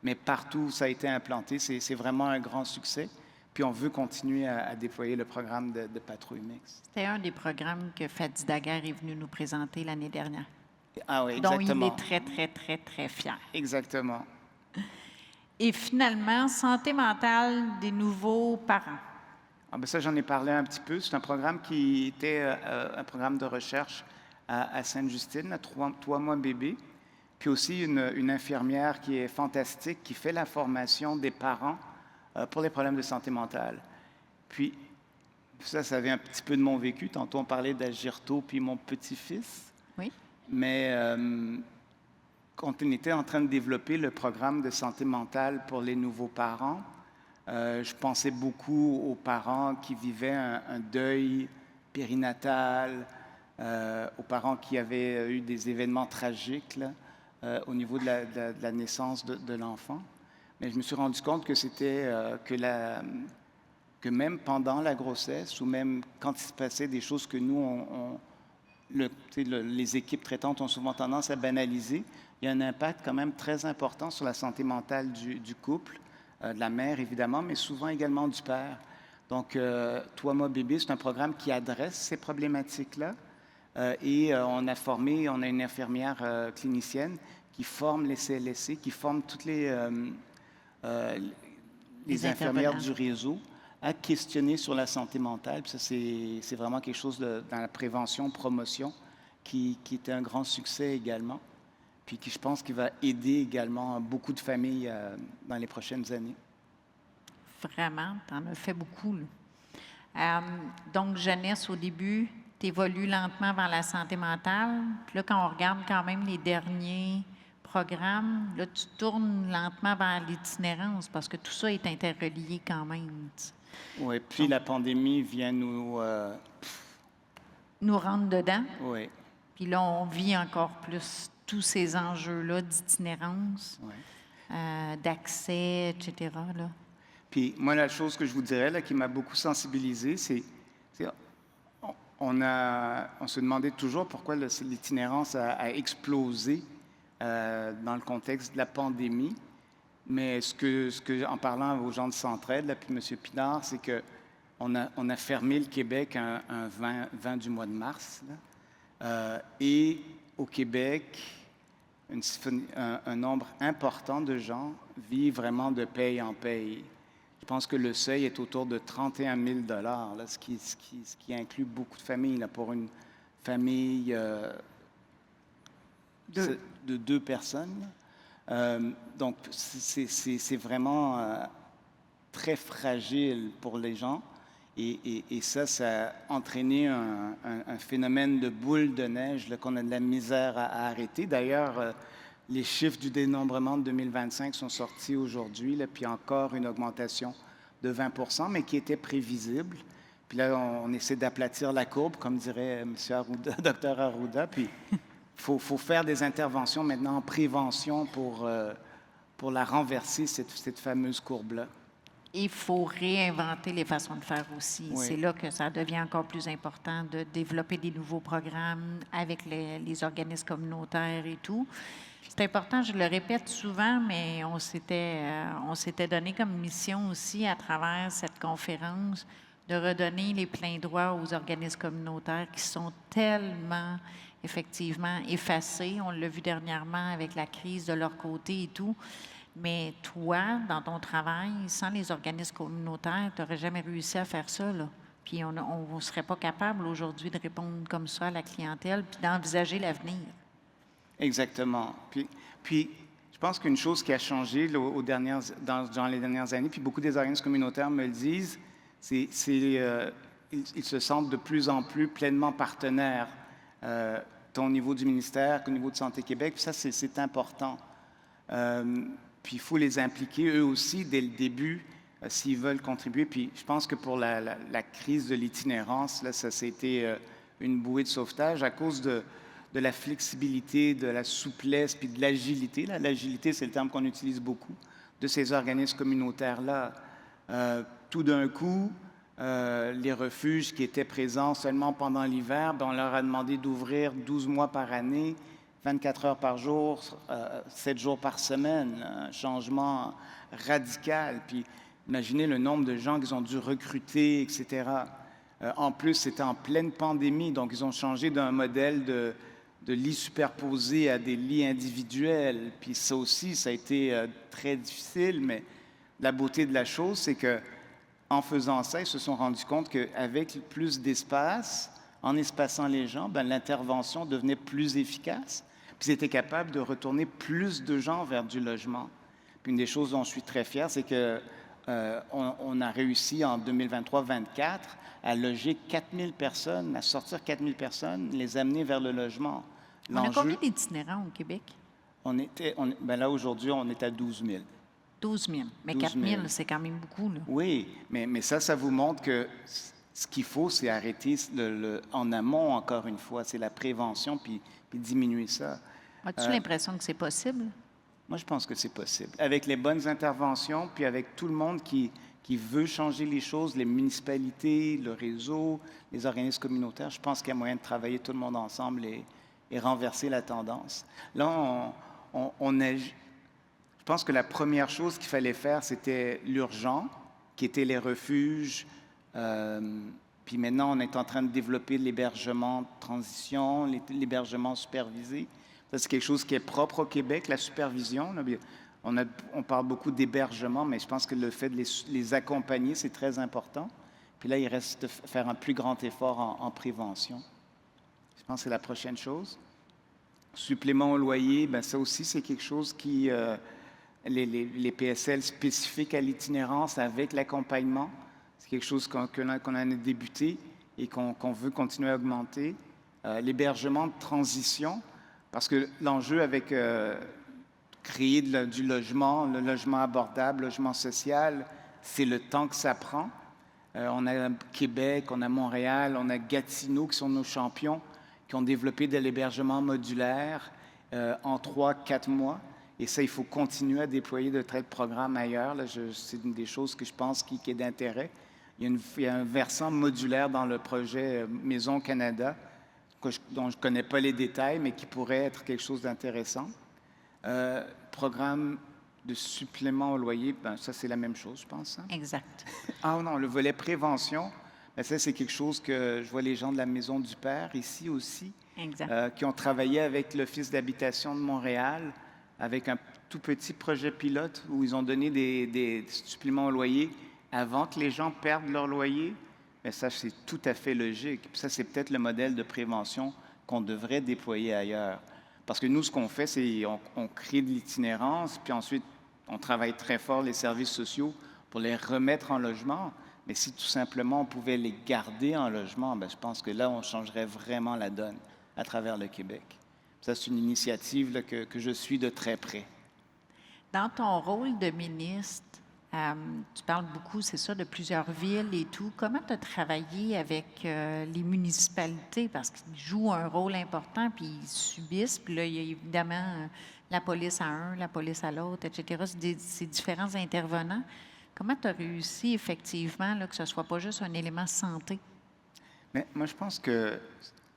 Mais partout où ça a été implanté, c'est vraiment un grand succès. Puis on veut continuer à déployer le programme de patrouilles mixtes. C'était un des programmes que Fadi Daguerre est venu nous présenter l'année dernière. Ah oui, dont exactement. il est très, très, très, très fier. Exactement. Et finalement, santé mentale des nouveaux parents. Ah ben ça, j'en ai parlé un petit peu. C'est un programme qui était un programme de recherche à Sainte-Justine, à 3 mois bébé. Puis aussi une infirmière qui est fantastique, qui fait la formation des parents pour les problèmes de santé mentale. Puis ça vient un petit peu de mon vécu. Tantôt, on parlait d'Agirto puis mon petit-fils. Oui. Mais quand on était en train de développer le programme de santé mentale pour les nouveaux parents, je pensais beaucoup aux parents qui vivaient un deuil périnatal, aux parents qui avaient eu des événements tragiques là, au niveau de la naissance de l'enfant. Mais je me suis rendu compte que c'était que même pendant la grossesse ou même quand il se passait des choses que nous, les équipes traitantes ont souvent tendance à banaliser, il y a un impact quand même très important sur la santé mentale du couple, de la mère évidemment, mais souvent également du père. Donc, 3 mois bébé, c'est un programme qui adresse ces problématiques-là. Et on a une infirmière clinicienne qui forme les CLSC, qui forme toutes les infirmières du réseau à questionner sur la santé mentale. Puis ça, c'est vraiment quelque chose dans la prévention, promotion, qui était un grand succès également, puis qui, je pense, qui va aider également beaucoup de familles dans les prochaines années. Vraiment, tu en as fait beaucoup. Donc, jeunesse, au début, tu évolues lentement vers la santé mentale. Puis là, quand on regarde quand même les derniers programmes, là, tu tournes lentement vers l'itinérance parce que tout ça est interrelié quand même. Oui, puis la pandémie vient nous rendre dedans. Oui. Puis là, on vit encore plus tous ces enjeux-là d'itinérance, d'accès, etc. Là. Puis moi, la chose que je vous dirais, là, qui m'a beaucoup sensibilisé, c'est on se demandait toujours pourquoi l'itinérance a explosé dans le contexte de la pandémie. Mais en parlant aux gens de Centraide, là, puis M. Pinard, c'est qu'on a fermé le Québec un 20 du mois de mars. Là. Et au Québec, un nombre important de gens vivent vraiment de paye en paye. Je pense que le seuil est autour de 31 000 $, là, ce qui inclut beaucoup de familles. Là, pour une famille de 2 personnes. Donc, c'est vraiment très fragile pour les gens. Et ça a entraîné un phénomène de boule de neige là, qu'on a de la misère à arrêter. D'ailleurs, les chiffres du dénombrement de 2025 sont sortis aujourd'hui, là, puis encore une augmentation de 20 %, mais qui était prévisible. Puis là, on essaie d'aplatir la courbe, comme dirait M. Arruda, Dr Arruda, puis il faut faire des interventions maintenant en prévention pour la renverser, cette fameuse courbe-là. Il faut réinventer les façons de faire aussi. Oui. C'est là que ça devient encore plus important de développer des nouveaux programmes avec les organismes communautaires et tout. C'est important, je le répète souvent, mais on s'était donné comme mission aussi à travers cette conférence de redonner les pleins droits aux organismes communautaires qui sont tellement, effectivement, effacés. On l'a vu dernièrement avec la crise de leur côté et tout. Mais toi, dans ton travail, sans les organismes communautaires, tu n'aurais jamais réussi à faire ça, là. Puis on ne serait pas capable aujourd'hui de répondre comme ça à la clientèle puis d'envisager l'avenir. Exactement. Puis je pense qu'une chose qui a changé là, dans les dernières années, puis beaucoup des organismes communautaires me le disent, ils se sentent de plus en plus pleinement partenaires, tant au niveau du ministère qu'au niveau de Santé Québec. Puis ça, c'est important. Puis il faut les impliquer, eux aussi, dès le début, s'ils veulent contribuer. Puis je pense que pour la crise de l'itinérance, là, ça a été une bouée de sauvetage à cause de la flexibilité, de la souplesse, puis de l'agilité. L'agilité, c'est le terme qu'on utilise beaucoup, de ces organismes communautaires-là. Tout d'un coup, les refuges qui étaient présents seulement pendant l'hiver, on leur a demandé d'ouvrir 12 mois par année, 24 heures par jour, 7 jours par semaine. Un changement radical. Puis imaginez le nombre de gens qu'ils ont dû recruter, etc. En plus, c'était en pleine pandémie, donc ils ont changé d'un modèle de lits superposés à des lits individuels. Puis ça aussi, ça a été très difficile, mais la beauté de la chose, c'est que en faisant ça, ils se sont rendus compte qu'avec plus d'espace, en espaçant les gens, l'intervention devenait plus efficace. Puis ils étaient capables de retourner plus de gens vers du logement. Puis une des choses dont je suis très fier, c'est que on a réussi en 2023-24 à loger 4000 personnes, à sortir 4000 personnes, les amener vers le logement. On a combien d'itinérants au Québec? Là, aujourd'hui, on est à 12 000. 12 000. Mais 12 000. 4 000, c'est quand même beaucoup, là. Oui, mais ça vous montre que ce qu'il faut, c'est arrêter en amont, encore une fois, c'est la prévention, puis diminuer ça. As-tu l'impression que c'est possible? Moi, je pense que c'est possible. Avec les bonnes interventions, puis avec tout le monde qui veut changer les choses, les municipalités, le réseau, les organismes communautaires, je pense qu'il y a moyen de travailler tout le monde ensemble et renverser la tendance. Là, je pense que la première chose qu'il fallait faire, c'était l'urgent, qui était les refuges. Puis maintenant, on est en train de développer l'hébergement de transition, l'hébergement supervisé. Ça, c'est quelque chose qui est propre au Québec, la supervision. Là, on parle beaucoup d'hébergement, mais je pense que le fait de les accompagner, c'est très important. Puis là, il reste de faire un plus grand effort en prévention. Je pense que c'est la prochaine chose. Supplément au loyer, ça aussi, c'est quelque chose qui... les PSL spécifiques à l'itinérance avec l'accompagnement, c'est quelque chose qu'on a débuté et qu'on veut continuer à augmenter. L'hébergement de transition, parce que l'enjeu avec créer du logement, le logement abordable, le logement social, c'est le temps que ça prend. On a Québec, on a Montréal, on a Gatineau qui sont nos champions, qui ont développé de l'hébergement modulaire en 3-4 mois. Et ça, il faut continuer à déployer de tels programmes ailleurs. C'est une des choses que je pense qui est d'intérêt. Il y a un versant modulaire dans le projet Maison Canada, dont je ne connais pas les détails, mais qui pourrait être quelque chose d'intéressant. Programme de supplément au loyer, ça, c'est la même chose, je pense. Hein? Exact. Ah non, le volet prévention, ça, c'est quelque chose que je vois les gens de la Maison du Père, ici aussi, qui ont travaillé avec l'Office d'habitation de Montréal, avec un tout petit projet pilote où ils ont donné des suppléments au loyer avant que les gens perdent leur loyer. Mais ça, c'est tout à fait logique. Puis ça, c'est peut-être le modèle de prévention qu'on devrait déployer ailleurs. Parce que nous, ce qu'on fait, c'est on crée de l'itinérance, puis ensuite, on travaille très fort les services sociaux pour les remettre en logement. Mais si tout simplement on pouvait les garder en logement, je pense que là, on changerait vraiment la donne à travers le Québec. Ça, c'est une initiative là, que je suis de très près. Dans ton rôle de ministre, tu parles beaucoup, c'est ça, de plusieurs villes et tout. Comment tu as travaillé avec les municipalités? Parce qu'ils jouent un rôle important, puis ils subissent. Puis là, il y a évidemment la police à un, la police à l'autre, etc. C'est différents intervenants. Comment tu as réussi effectivement là, que ce ne soit pas juste un élément santé? Mais moi, je pense que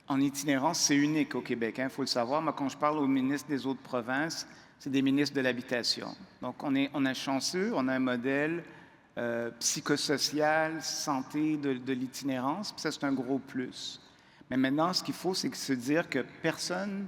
en itinérance, c'est unique au Québec, il faut le savoir. Moi, quand je parle aux ministres des autres provinces, c'est des ministres de l'habitation. Donc, on est chanceux, on a un modèle psychosocial, santé de l'itinérance, puis ça, c'est un gros plus. Mais maintenant, ce qu'il faut, c'est se dire que personne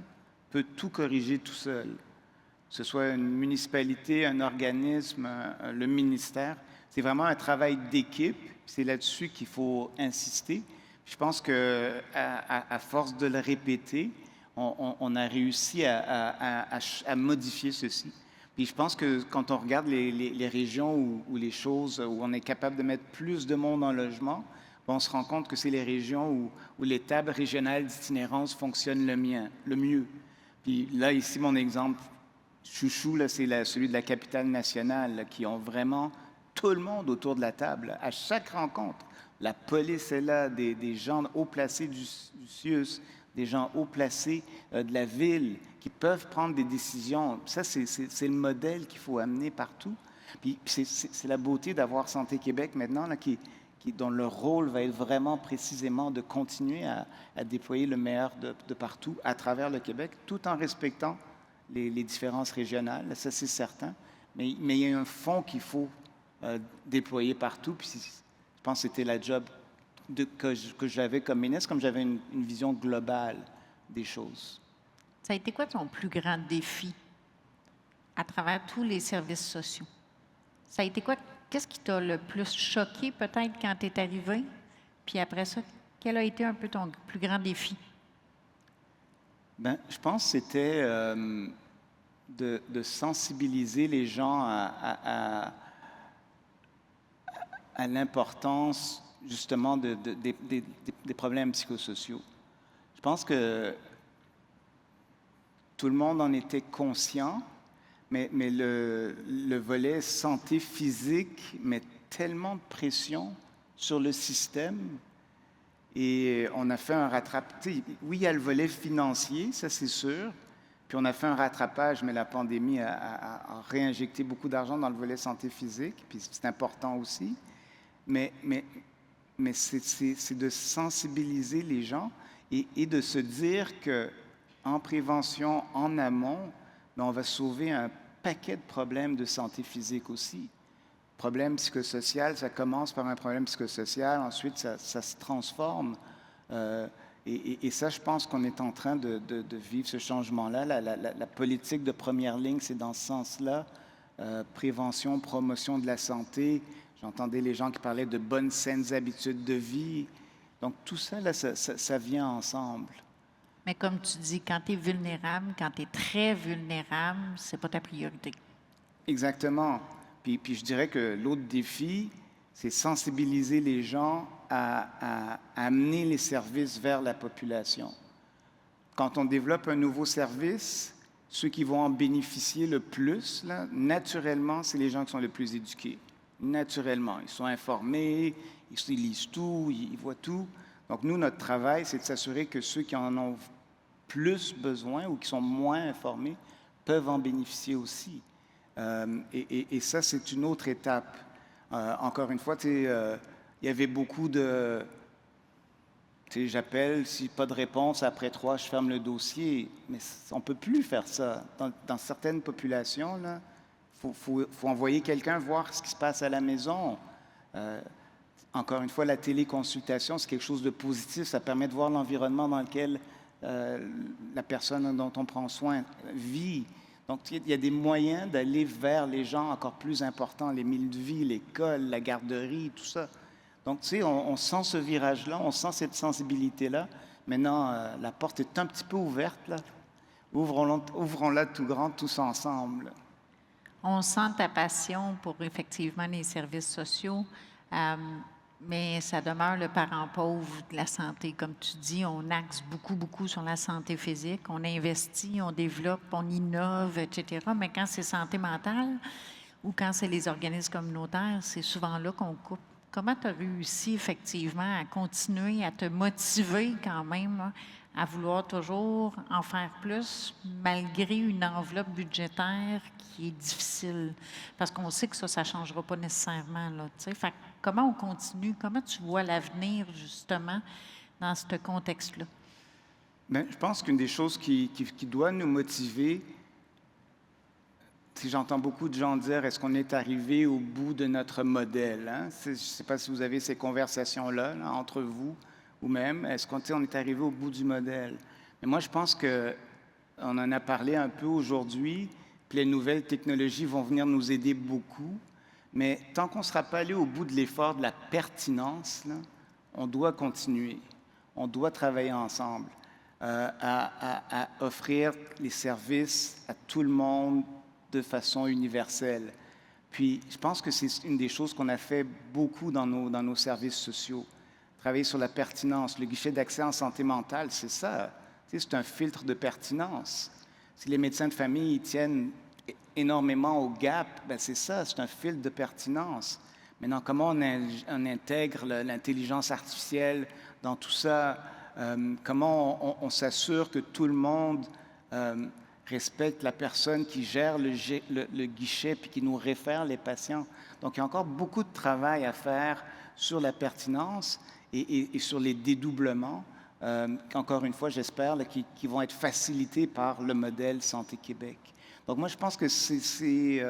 peut tout corriger tout seul. Que ce soit une municipalité, un organisme, le ministère. C'est vraiment un travail d'équipe. C'est là-dessus qu'il faut insister. Je pense qu'à force de le répéter, on a réussi à modifier ceci. Puis je pense que quand on regarde les régions où les choses, où on est capable de mettre plus de monde en logement, on se rend compte que c'est les régions où les tables régionales d'itinérance fonctionnent le mieux. Puis là, ici, mon exemple chouchou, là, c'est celui de la capitale nationale, là, qui ont vraiment tout le monde autour de la table. À chaque rencontre, la police est là, des gens haut placés du CIUS, des gens haut placés de la ville qui peuvent prendre des décisions. Ça, c'est le modèle qu'il faut amener partout. Puis c'est la beauté d'avoir Santé Québec maintenant, là, dont le rôle va être vraiment précisément de continuer à déployer le meilleur de partout à travers le Québec, tout en respectant les différences régionales, ça c'est certain. Mais il y a un fonds qu'il faut déployer partout. Puis je pense que c'était la job que j'avais comme ministre, comme j'avais une vision globale des choses. Ça a été quoi ton plus grand défi à travers tous les services sociaux? Ça a été quoi? Qu'est-ce qui t'a le plus choqué peut-être quand tu es arrivé? Puis après ça, quel a été un peu ton plus grand défi? Bien, je pense que c'était de sensibiliser les gens à l'importance justement des problèmes psychosociaux. Je pense que tout le monde en était conscient, mais le volet santé physique met tellement de pression sur le système et on a fait un rattrapage. Oui, il y a le volet financier, ça c'est sûr, puis on a fait un rattrapage, mais la pandémie a réinjecté beaucoup d'argent dans le volet santé physique, puis c'est important aussi. Mais c'est de sensibiliser les gens et de se dire qu'en prévention, en amont, on va sauver un paquet de problèmes de santé physique aussi. Problème psychosocial, ça commence par un problème psychosocial, ensuite ça se transforme. Et ça, je pense qu'on est en train de vivre ce changement-là. La politique de première ligne, c'est dans ce sens-là. Prévention, promotion de la santé. J'entendais les gens qui parlaient de bonnes, saines habitudes de vie. Donc, tout ça, là, ça vient ensemble. Mais comme tu dis, quand tu es vulnérable, quand tu es très vulnérable, c'est pas ta priorité. Exactement. Puis je dirais que l'autre défi, c'est sensibiliser les gens à amener les services vers la population. Quand on développe un nouveau service, ceux qui vont en bénéficier le plus, là, naturellement, c'est les gens qui sont les plus éduqués. Naturellement. Ils sont informés, ils lisent tout, ils voient tout. Donc, nous, notre travail, c'est de s'assurer que ceux qui en ont plus besoin ou qui sont moins informés peuvent en bénéficier aussi. Et ça, c'est une autre étape. Encore une fois, il y avait beaucoup de... J'appelle, si pas de réponse, après 3, je ferme le dossier. Mais on ne peut plus faire ça. Dans certaines populations, là, faut envoyer quelqu'un voir ce qui se passe à la maison. Encore une fois, la téléconsultation, c'est quelque chose de positif. Ça permet de voir l'environnement dans lequel la personne dont on prend soin vit. Donc, il y a des moyens d'aller vers les gens encore plus importants, les milieux de vie, l'école, la garderie, tout ça. Donc, tu sais, on sent ce virage-là, on sent cette sensibilité-là. Maintenant, la porte est un petit peu ouverte, là. Ouvrons-la tout grand, tous ensemble. On sent ta passion pour effectivement les services sociaux, mais ça demeure le parent pauvre de la santé. Comme tu dis, on axe beaucoup sur la santé physique, on investit, on développe, on innove, etc. Mais quand c'est santé mentale ou quand c'est les organismes communautaires, c'est souvent là qu'on coupe. Comment tu as réussi effectivement à continuer à te motiver quand même là, à vouloir toujours en faire plus, malgré une enveloppe budgétaire qui est difficile? Parce qu'on sait que ça ne changera pas nécessairement. Là, fait, comment on continue? Comment tu vois l'avenir, justement, dans ce contexte-là? Bien, je pense qu'une des choses qui doit nous motiver, Si j'entends beaucoup de gens dire, est-ce qu'on est arrivé au bout de notre modèle? Hein? Je ne sais pas si vous avez ces conversations-là là, entre vous ou même. Est-ce qu'on est arrivé au bout du modèle? Mais moi, je pense qu'on en a parlé un peu aujourd'hui, puis les nouvelles technologies vont venir nous aider beaucoup. Mais tant qu'on ne sera pas allé au bout de l'effort de la pertinence, là, on doit continuer. On doit travailler ensemble à offrir les services à tout le monde de façon universelle. Puis, je pense que c'est une des choses qu'on a fait beaucoup dans nos services sociaux. Travailler sur la pertinence. Le guichet d'accès en santé mentale, c'est ça. C'est un filtre de pertinence. Si les médecins de famille tiennent énormément au gap, ben c'est ça, c'est un filtre de pertinence. Maintenant, comment on intègre l'intelligence artificielle dans tout ça? Comment on s'assure que tout le monde respecte la personne qui gère le guichet puis qui nous réfère les patients? Donc, il y a encore beaucoup de travail à faire sur la pertinence et sur les dédoublements, encore une fois, j'espère, qui vont être facilités par le modèle Santé Québec. Donc, moi, je pense que c'est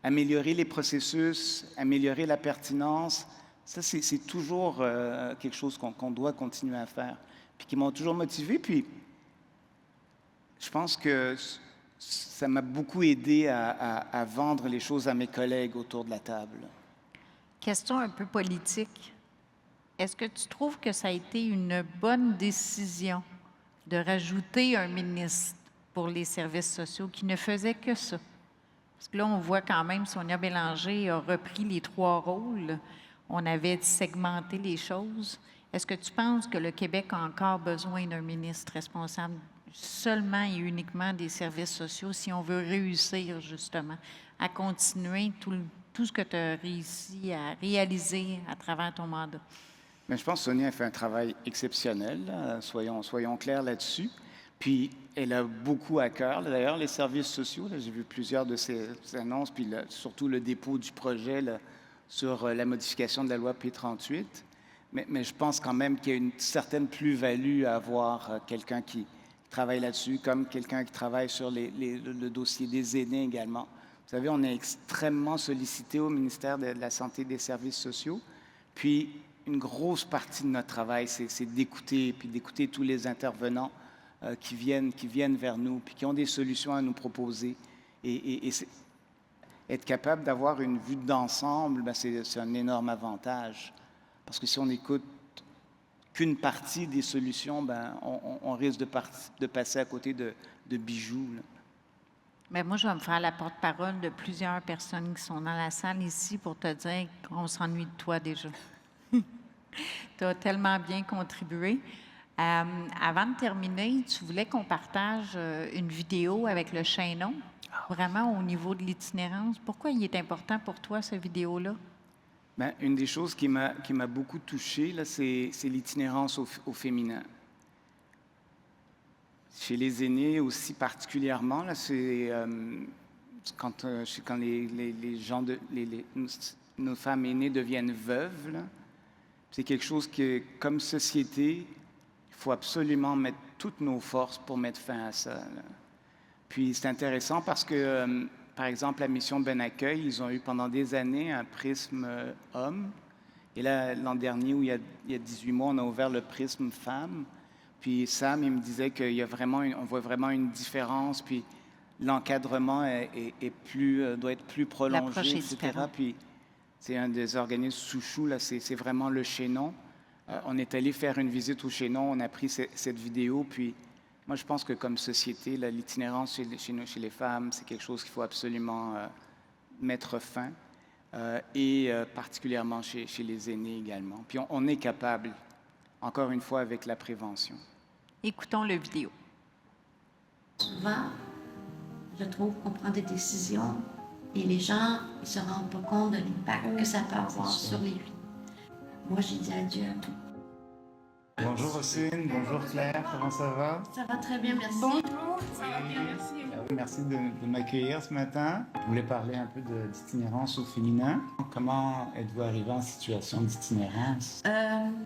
améliorer les processus, améliorer la pertinence. Ça, c'est toujours quelque chose qu'on doit continuer à faire, puis qui m'ont toujours motivé. Puis, je pense que ça m'a beaucoup aidé à vendre les choses à mes collègues autour de la table. Question un peu politique. Est-ce que tu trouves que ça a été une bonne décision de rajouter un ministre pour les services sociaux qui ne faisait que ça? Parce que là, on voit quand même Sonia Bélanger a repris les 3 rôles. On avait segmenté les choses. Est-ce que tu penses que le Québec a encore besoin d'un ministre responsable seulement et uniquement des services sociaux si on veut réussir justement à continuer tout ce que tu as réussi à réaliser à travers ton mandat? Bien, je pense que Sonia a fait un travail exceptionnel, là. Soyons clairs là-dessus. Puis, elle a beaucoup à cœur, là, d'ailleurs, les services sociaux. J'ai vu plusieurs de ces annonces, puis surtout le dépôt du projet là, sur la modification de la loi P38. Mais je pense quand même qu'il y a une certaine plus-value à avoir quelqu'un qui travaille là-dessus, comme quelqu'un qui travaille sur le dossier des aînés également. Vous savez, on est extrêmement sollicité au ministère de la Santé et des Services sociaux. Puis, une grosse partie de notre travail, c'est d'écouter, puis d'écouter tous les intervenants qui viennent vers nous, puis qui ont des solutions à nous proposer. Et être capable d'avoir une vue d'ensemble, ben c'est un énorme avantage. Parce que si on n'écoute qu'une partie des solutions, ben on risque de passer à côté de bijoux, là. Bien, moi, je vais me faire la porte-parole de plusieurs personnes qui sont dans la salle ici pour te dire qu'on s'ennuie de toi déjà. Tu as tellement bien contribué. Avant de terminer, tu voulais qu'on partage une vidéo avec le chaînon, vraiment au niveau de l'itinérance. Pourquoi il est important pour toi, cette vidéo-là? Bien, une des choses qui m'a beaucoup touché, là, c'est l'itinérance au féminin. Chez les aînés aussi particulièrement, là, c'est quand les gens nos femmes aînées deviennent veuves, là, c'est quelque chose que, comme société, il faut absolument mettre toutes nos forces pour mettre fin à ça, là. Puis c'est intéressant parce que, par exemple, la mission Ben Accueil, ils ont eu pendant des années un prisme homme. Et là, l'an dernier, où il y a 18 mois, on a ouvert le prisme femme. Puis Sam, il me disait on voit vraiment une différence. Puis l'encadrement doit être plus prolongé, etc. Puis c'est un des organismes sous-chou, là, c'est vraiment le chaînon. On est allé faire une visite au chaînon, on a pris cette vidéo, puis moi, je pense que comme société, l'itinérance chez les femmes, c'est quelque chose qu'il faut absolument mettre fin, et particulièrement chez les aînés également. Puis on est capable, encore une fois, avec la prévention. Écoutons le vidéo. Souvent, je trouve qu'on prend des décisions et les gens ne se rendent pas compte de l'impact que ça peut avoir sur les vies. Moi, j'ai dit adieu à tout. Bonjour Rosine, bonjour Claire, comment ça va? Ça va très bien, merci. Bonjour, ça va bien, merci. Merci de m'accueillir ce matin. Je voulais parler un peu d'itinérance au féminin. Comment êtes-vous arrivé en situation d'itinérance?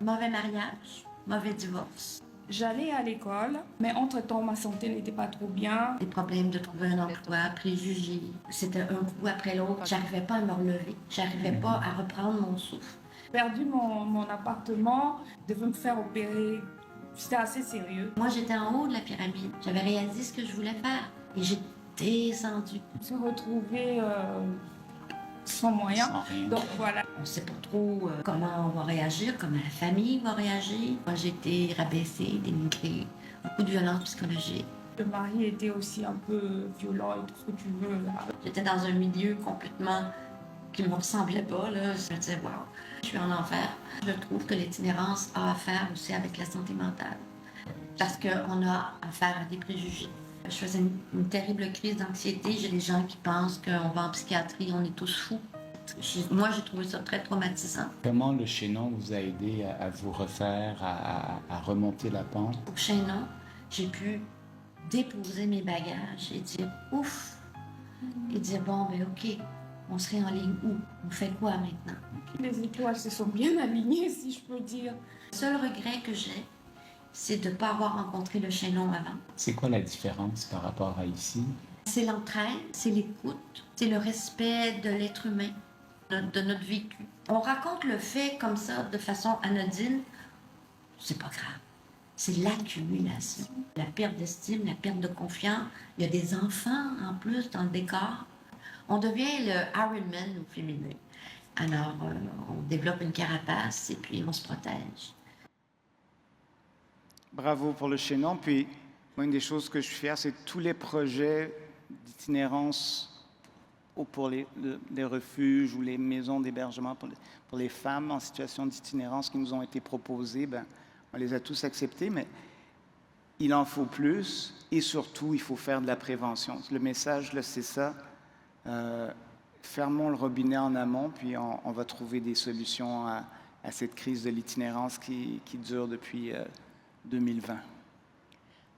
Mauvais mariage, mauvais divorce. J'allais à l'école, mais entre-temps, ma santé n'était pas trop bien. Des problèmes de trouver un emploi, préjugés. C'était un coup après l'autre. J'arrivais pas à me relever. J'arrivais pas à reprendre mon souffle. J'ai perdu mon appartement, je devais me faire opérer. C'était assez sérieux. Moi, j'étais en haut de la pyramide. J'avais réalisé ce que je voulais faire. Et j'ai descendu. Je me suis retrouvée sans moyens. Donc voilà. On ne sait pas trop comment on va réagir, comment la famille va réagir. Moi, j'ai été rabaissée, dénigrée, beaucoup de violence psychologique. Le mari était aussi un peu violent et tout ce que tu veux. Là. J'étais dans un milieu complètement qui ne me ressemblait pas. Là. Je me disais, wow, je suis en enfer. Je trouve que l'itinérance a à faire aussi avec la santé mentale. Parce qu'on a affaire à des préjugés. Je faisais une terrible crise d'anxiété. J'ai des gens qui pensent qu'on va en psychiatrie, on est tous fous. Moi, j'ai trouvé ça très traumatisant. Comment le chaînon vous a aidé à vous refaire, à remonter la pente? Au chaînon, j'ai pu déposer mes bagages et dire ouf, et dire bon, ben ok, on serait en ligne où? On fait quoi maintenant? Les étoiles se sont bien alignées, si je peux dire. Le seul regret que j'ai, c'est de ne pas avoir rencontré le chaînon avant. C'est quoi la différence par rapport à ici? C'est l'entraide, c'est l'écoute, c'est le respect de l'être humain, de notre vécu. On raconte le fait comme ça, de façon anodine, c'est pas grave. C'est l'accumulation, la perte d'estime, la perte de confiance. Il y a des enfants en plus dans le décor. On devient le Iron Man au féminin. Alors, on développe une carapace et puis on se protège. Bravo pour le chaînon. Puis, moi, une des choses que je suis fier, c'est tous les projets d'itinérance pour les refuges ou les maisons d'hébergement pour les femmes en situation d'itinérance qui nous ont été proposés. Ben, on les a tous acceptés, mais il en faut plus et surtout, il faut faire de la prévention. Le message, là, c'est ça. Fermons le robinet en amont, puis on va trouver des solutions à cette crise de l'itinérance qui dure depuis 2020.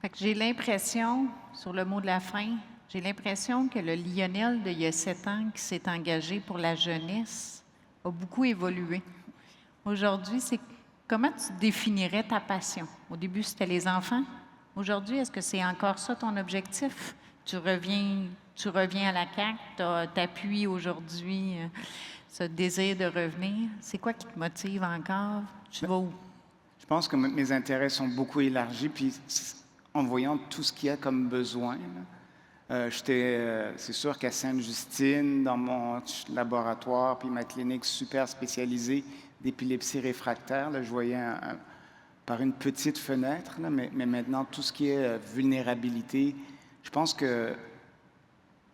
Fait que j'ai l'impression, sur le mot de la fin, j'ai l'impression que le Lionel d'il y a 7 ans qui s'est engagé pour la jeunesse a beaucoup évolué. Aujourd'hui, c'est comment tu définirais ta passion? Au début, c'était les enfants. Aujourd'hui, est-ce que c'est encore ça ton objectif? Tu reviens à la CAQ, tu appuies aujourd'hui ce désir de revenir. C'est quoi qui te motive encore? Tu vas où? Je pense que mes intérêts sont beaucoup élargis, puis en voyant tout ce qu'il y a comme besoin. C'est sûr qu'à Sainte-Justine, dans mon laboratoire, puis ma clinique super spécialisée d'épilepsie réfractaire, là, je voyais par une petite fenêtre, là, mais maintenant, tout ce qui est vulnérabilité, je pense que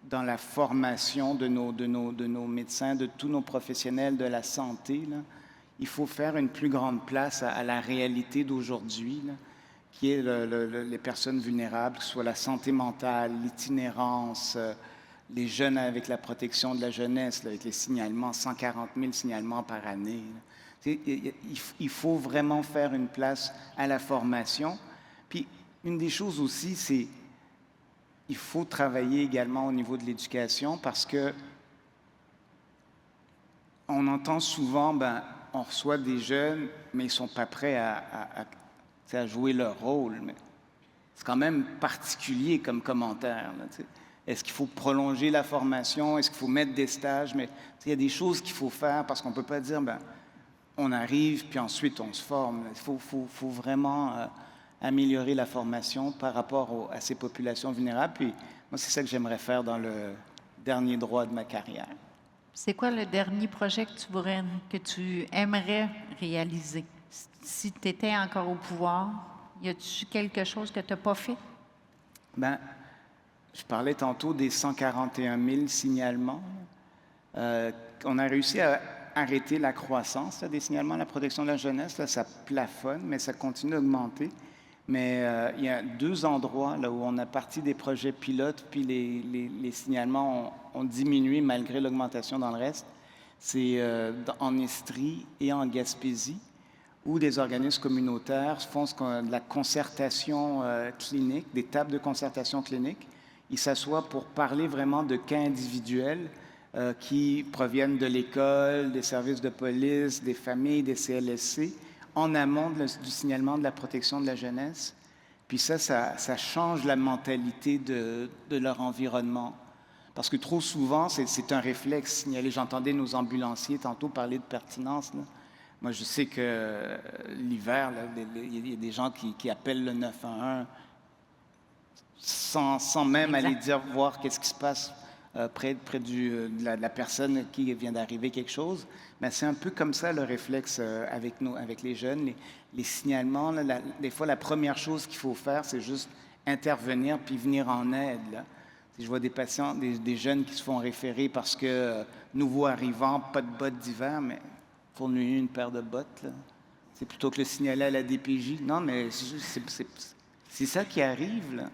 dans la formation de nos médecins, de tous nos professionnels de la santé, là, il faut faire une plus grande place à la réalité d'aujourd'hui, là, qui est les personnes vulnérables, que ce soit la santé mentale, l'itinérance, les jeunes avec la protection de la jeunesse, là, avec les signalements, 140 000 signalements par année. Il faut vraiment faire une place à la formation. Puis, une des choses aussi, c'est il faut travailler également au niveau de l'éducation parce que on entend souvent, on reçoit des jeunes, mais ils ne sont pas prêts à jouer leur rôle. Mais c'est quand même particulier comme commentaire. Est-ce qu'il faut prolonger la formation? Est-ce qu'il faut mettre des stages? Mais il y a des choses qu'il faut faire parce qu'on ne peut pas dire, on arrive, puis ensuite on se forme. Il faut vraiment améliorer la formation par rapport à ces populations vulnérables. Puis moi, c'est ça que j'aimerais faire dans le dernier droit de ma carrière. C'est quoi le dernier projet que tu aimerais réaliser? Si tu étais encore au pouvoir, y a-tu quelque chose que tu n'as pas fait? Je parlais tantôt des 141 000 signalements. On a réussi à arrêter la croissance des signalements à la protection de la jeunesse. Là, ça plafonne, mais ça continue d'augmenter. Mais il y a 2 endroits là, où on a parti des projets pilotes, puis les signalements ont diminué malgré l'augmentation dans le reste. C'est en Estrie et en Gaspésie, où des organismes communautaires font de la concertation clinique, des tables de concertation clinique. Ils s'assoient pour parler vraiment de cas individuels qui proviennent de l'école, des services de police, des familles, des CLSC, en amont du signalement de la protection de la jeunesse. Puis ça change la mentalité de leur environnement. Parce que trop souvent, c'est un réflexe signaler. J'entendais nos ambulanciers tantôt parler de pertinence, là. Moi, je sais que l'hiver, il y a des gens qui appellent le 911 sans même aller voir qu'est-ce qui se passe près de la personne qui vient d'arriver quelque chose. Mais c'est un peu comme ça le réflexe avec les jeunes. Les signalements, là, des fois, la première chose qu'il faut faire, c'est juste intervenir puis venir en aide, là. Si je vois des patients, des jeunes qui se font référer parce que nouveau arrivant, pas de bottes d'hiver, mais fournir une paire de bottes, là. C'est plutôt que le signaler à la DPJ. Non, mais c'est ça qui arrive, là.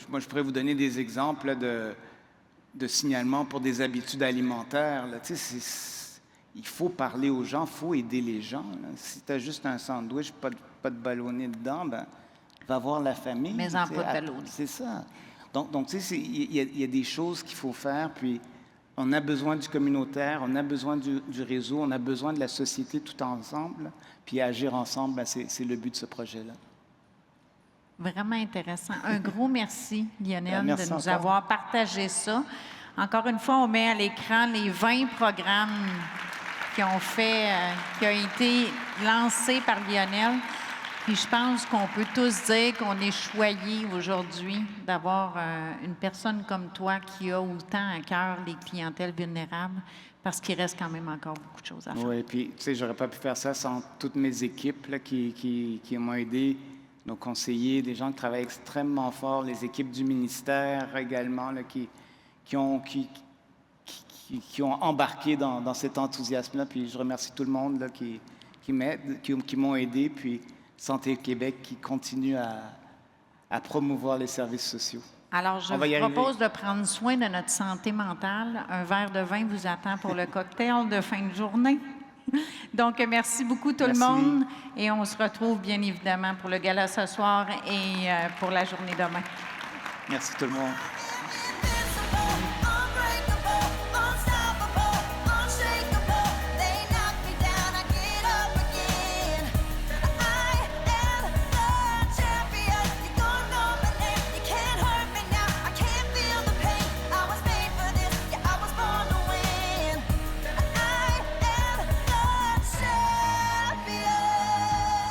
Moi, je pourrais vous donner des exemples là, de signalements pour des habitudes alimentaires, là. Il faut parler aux gens, il faut aider les gens, là. Si tu as juste un sandwich, pas de ballonné dedans, ben va voir la famille. Mais en pas de ballonné. C'est ça. Donc tu sais, il y a des choses qu'il faut faire, puis on a besoin du communautaire, on a besoin du réseau, on a besoin de la société tout ensemble, puis agir ensemble, ben, c'est le but de ce projet-là. Vraiment intéressant. Un gros merci, Lionel, Merci de nous encore. avoir partagé ça. Encore une fois, on met à l'écran les 20 programmes qui ont été lancés par Lionel. Puis je pense qu'on peut tous dire qu'on est choyés aujourd'hui d'avoir une personne comme toi qui a autant à cœur les clientèles vulnérables, parce qu'il reste quand même encore beaucoup de choses à faire. Oui, puis tu sais, j'aurais pas pu faire ça sans toutes mes équipes là, qui m'ont aidé, nos conseillers, des gens qui travaillent extrêmement fort, les équipes du ministère également, là, qui ont embarqué dans cet enthousiasme-là. Puis je remercie tout le monde là, qui m'aide, qui m'ont aidé, puis Santé Québec qui continue à promouvoir les services sociaux. Alors, je vous propose de prendre soin de notre santé mentale. Un verre de vin vous attend pour le cocktail de fin de journée. Donc, merci beaucoup tout le monde. Et on se retrouve bien évidemment pour le gala ce soir et pour la journée demain. Merci tout le monde.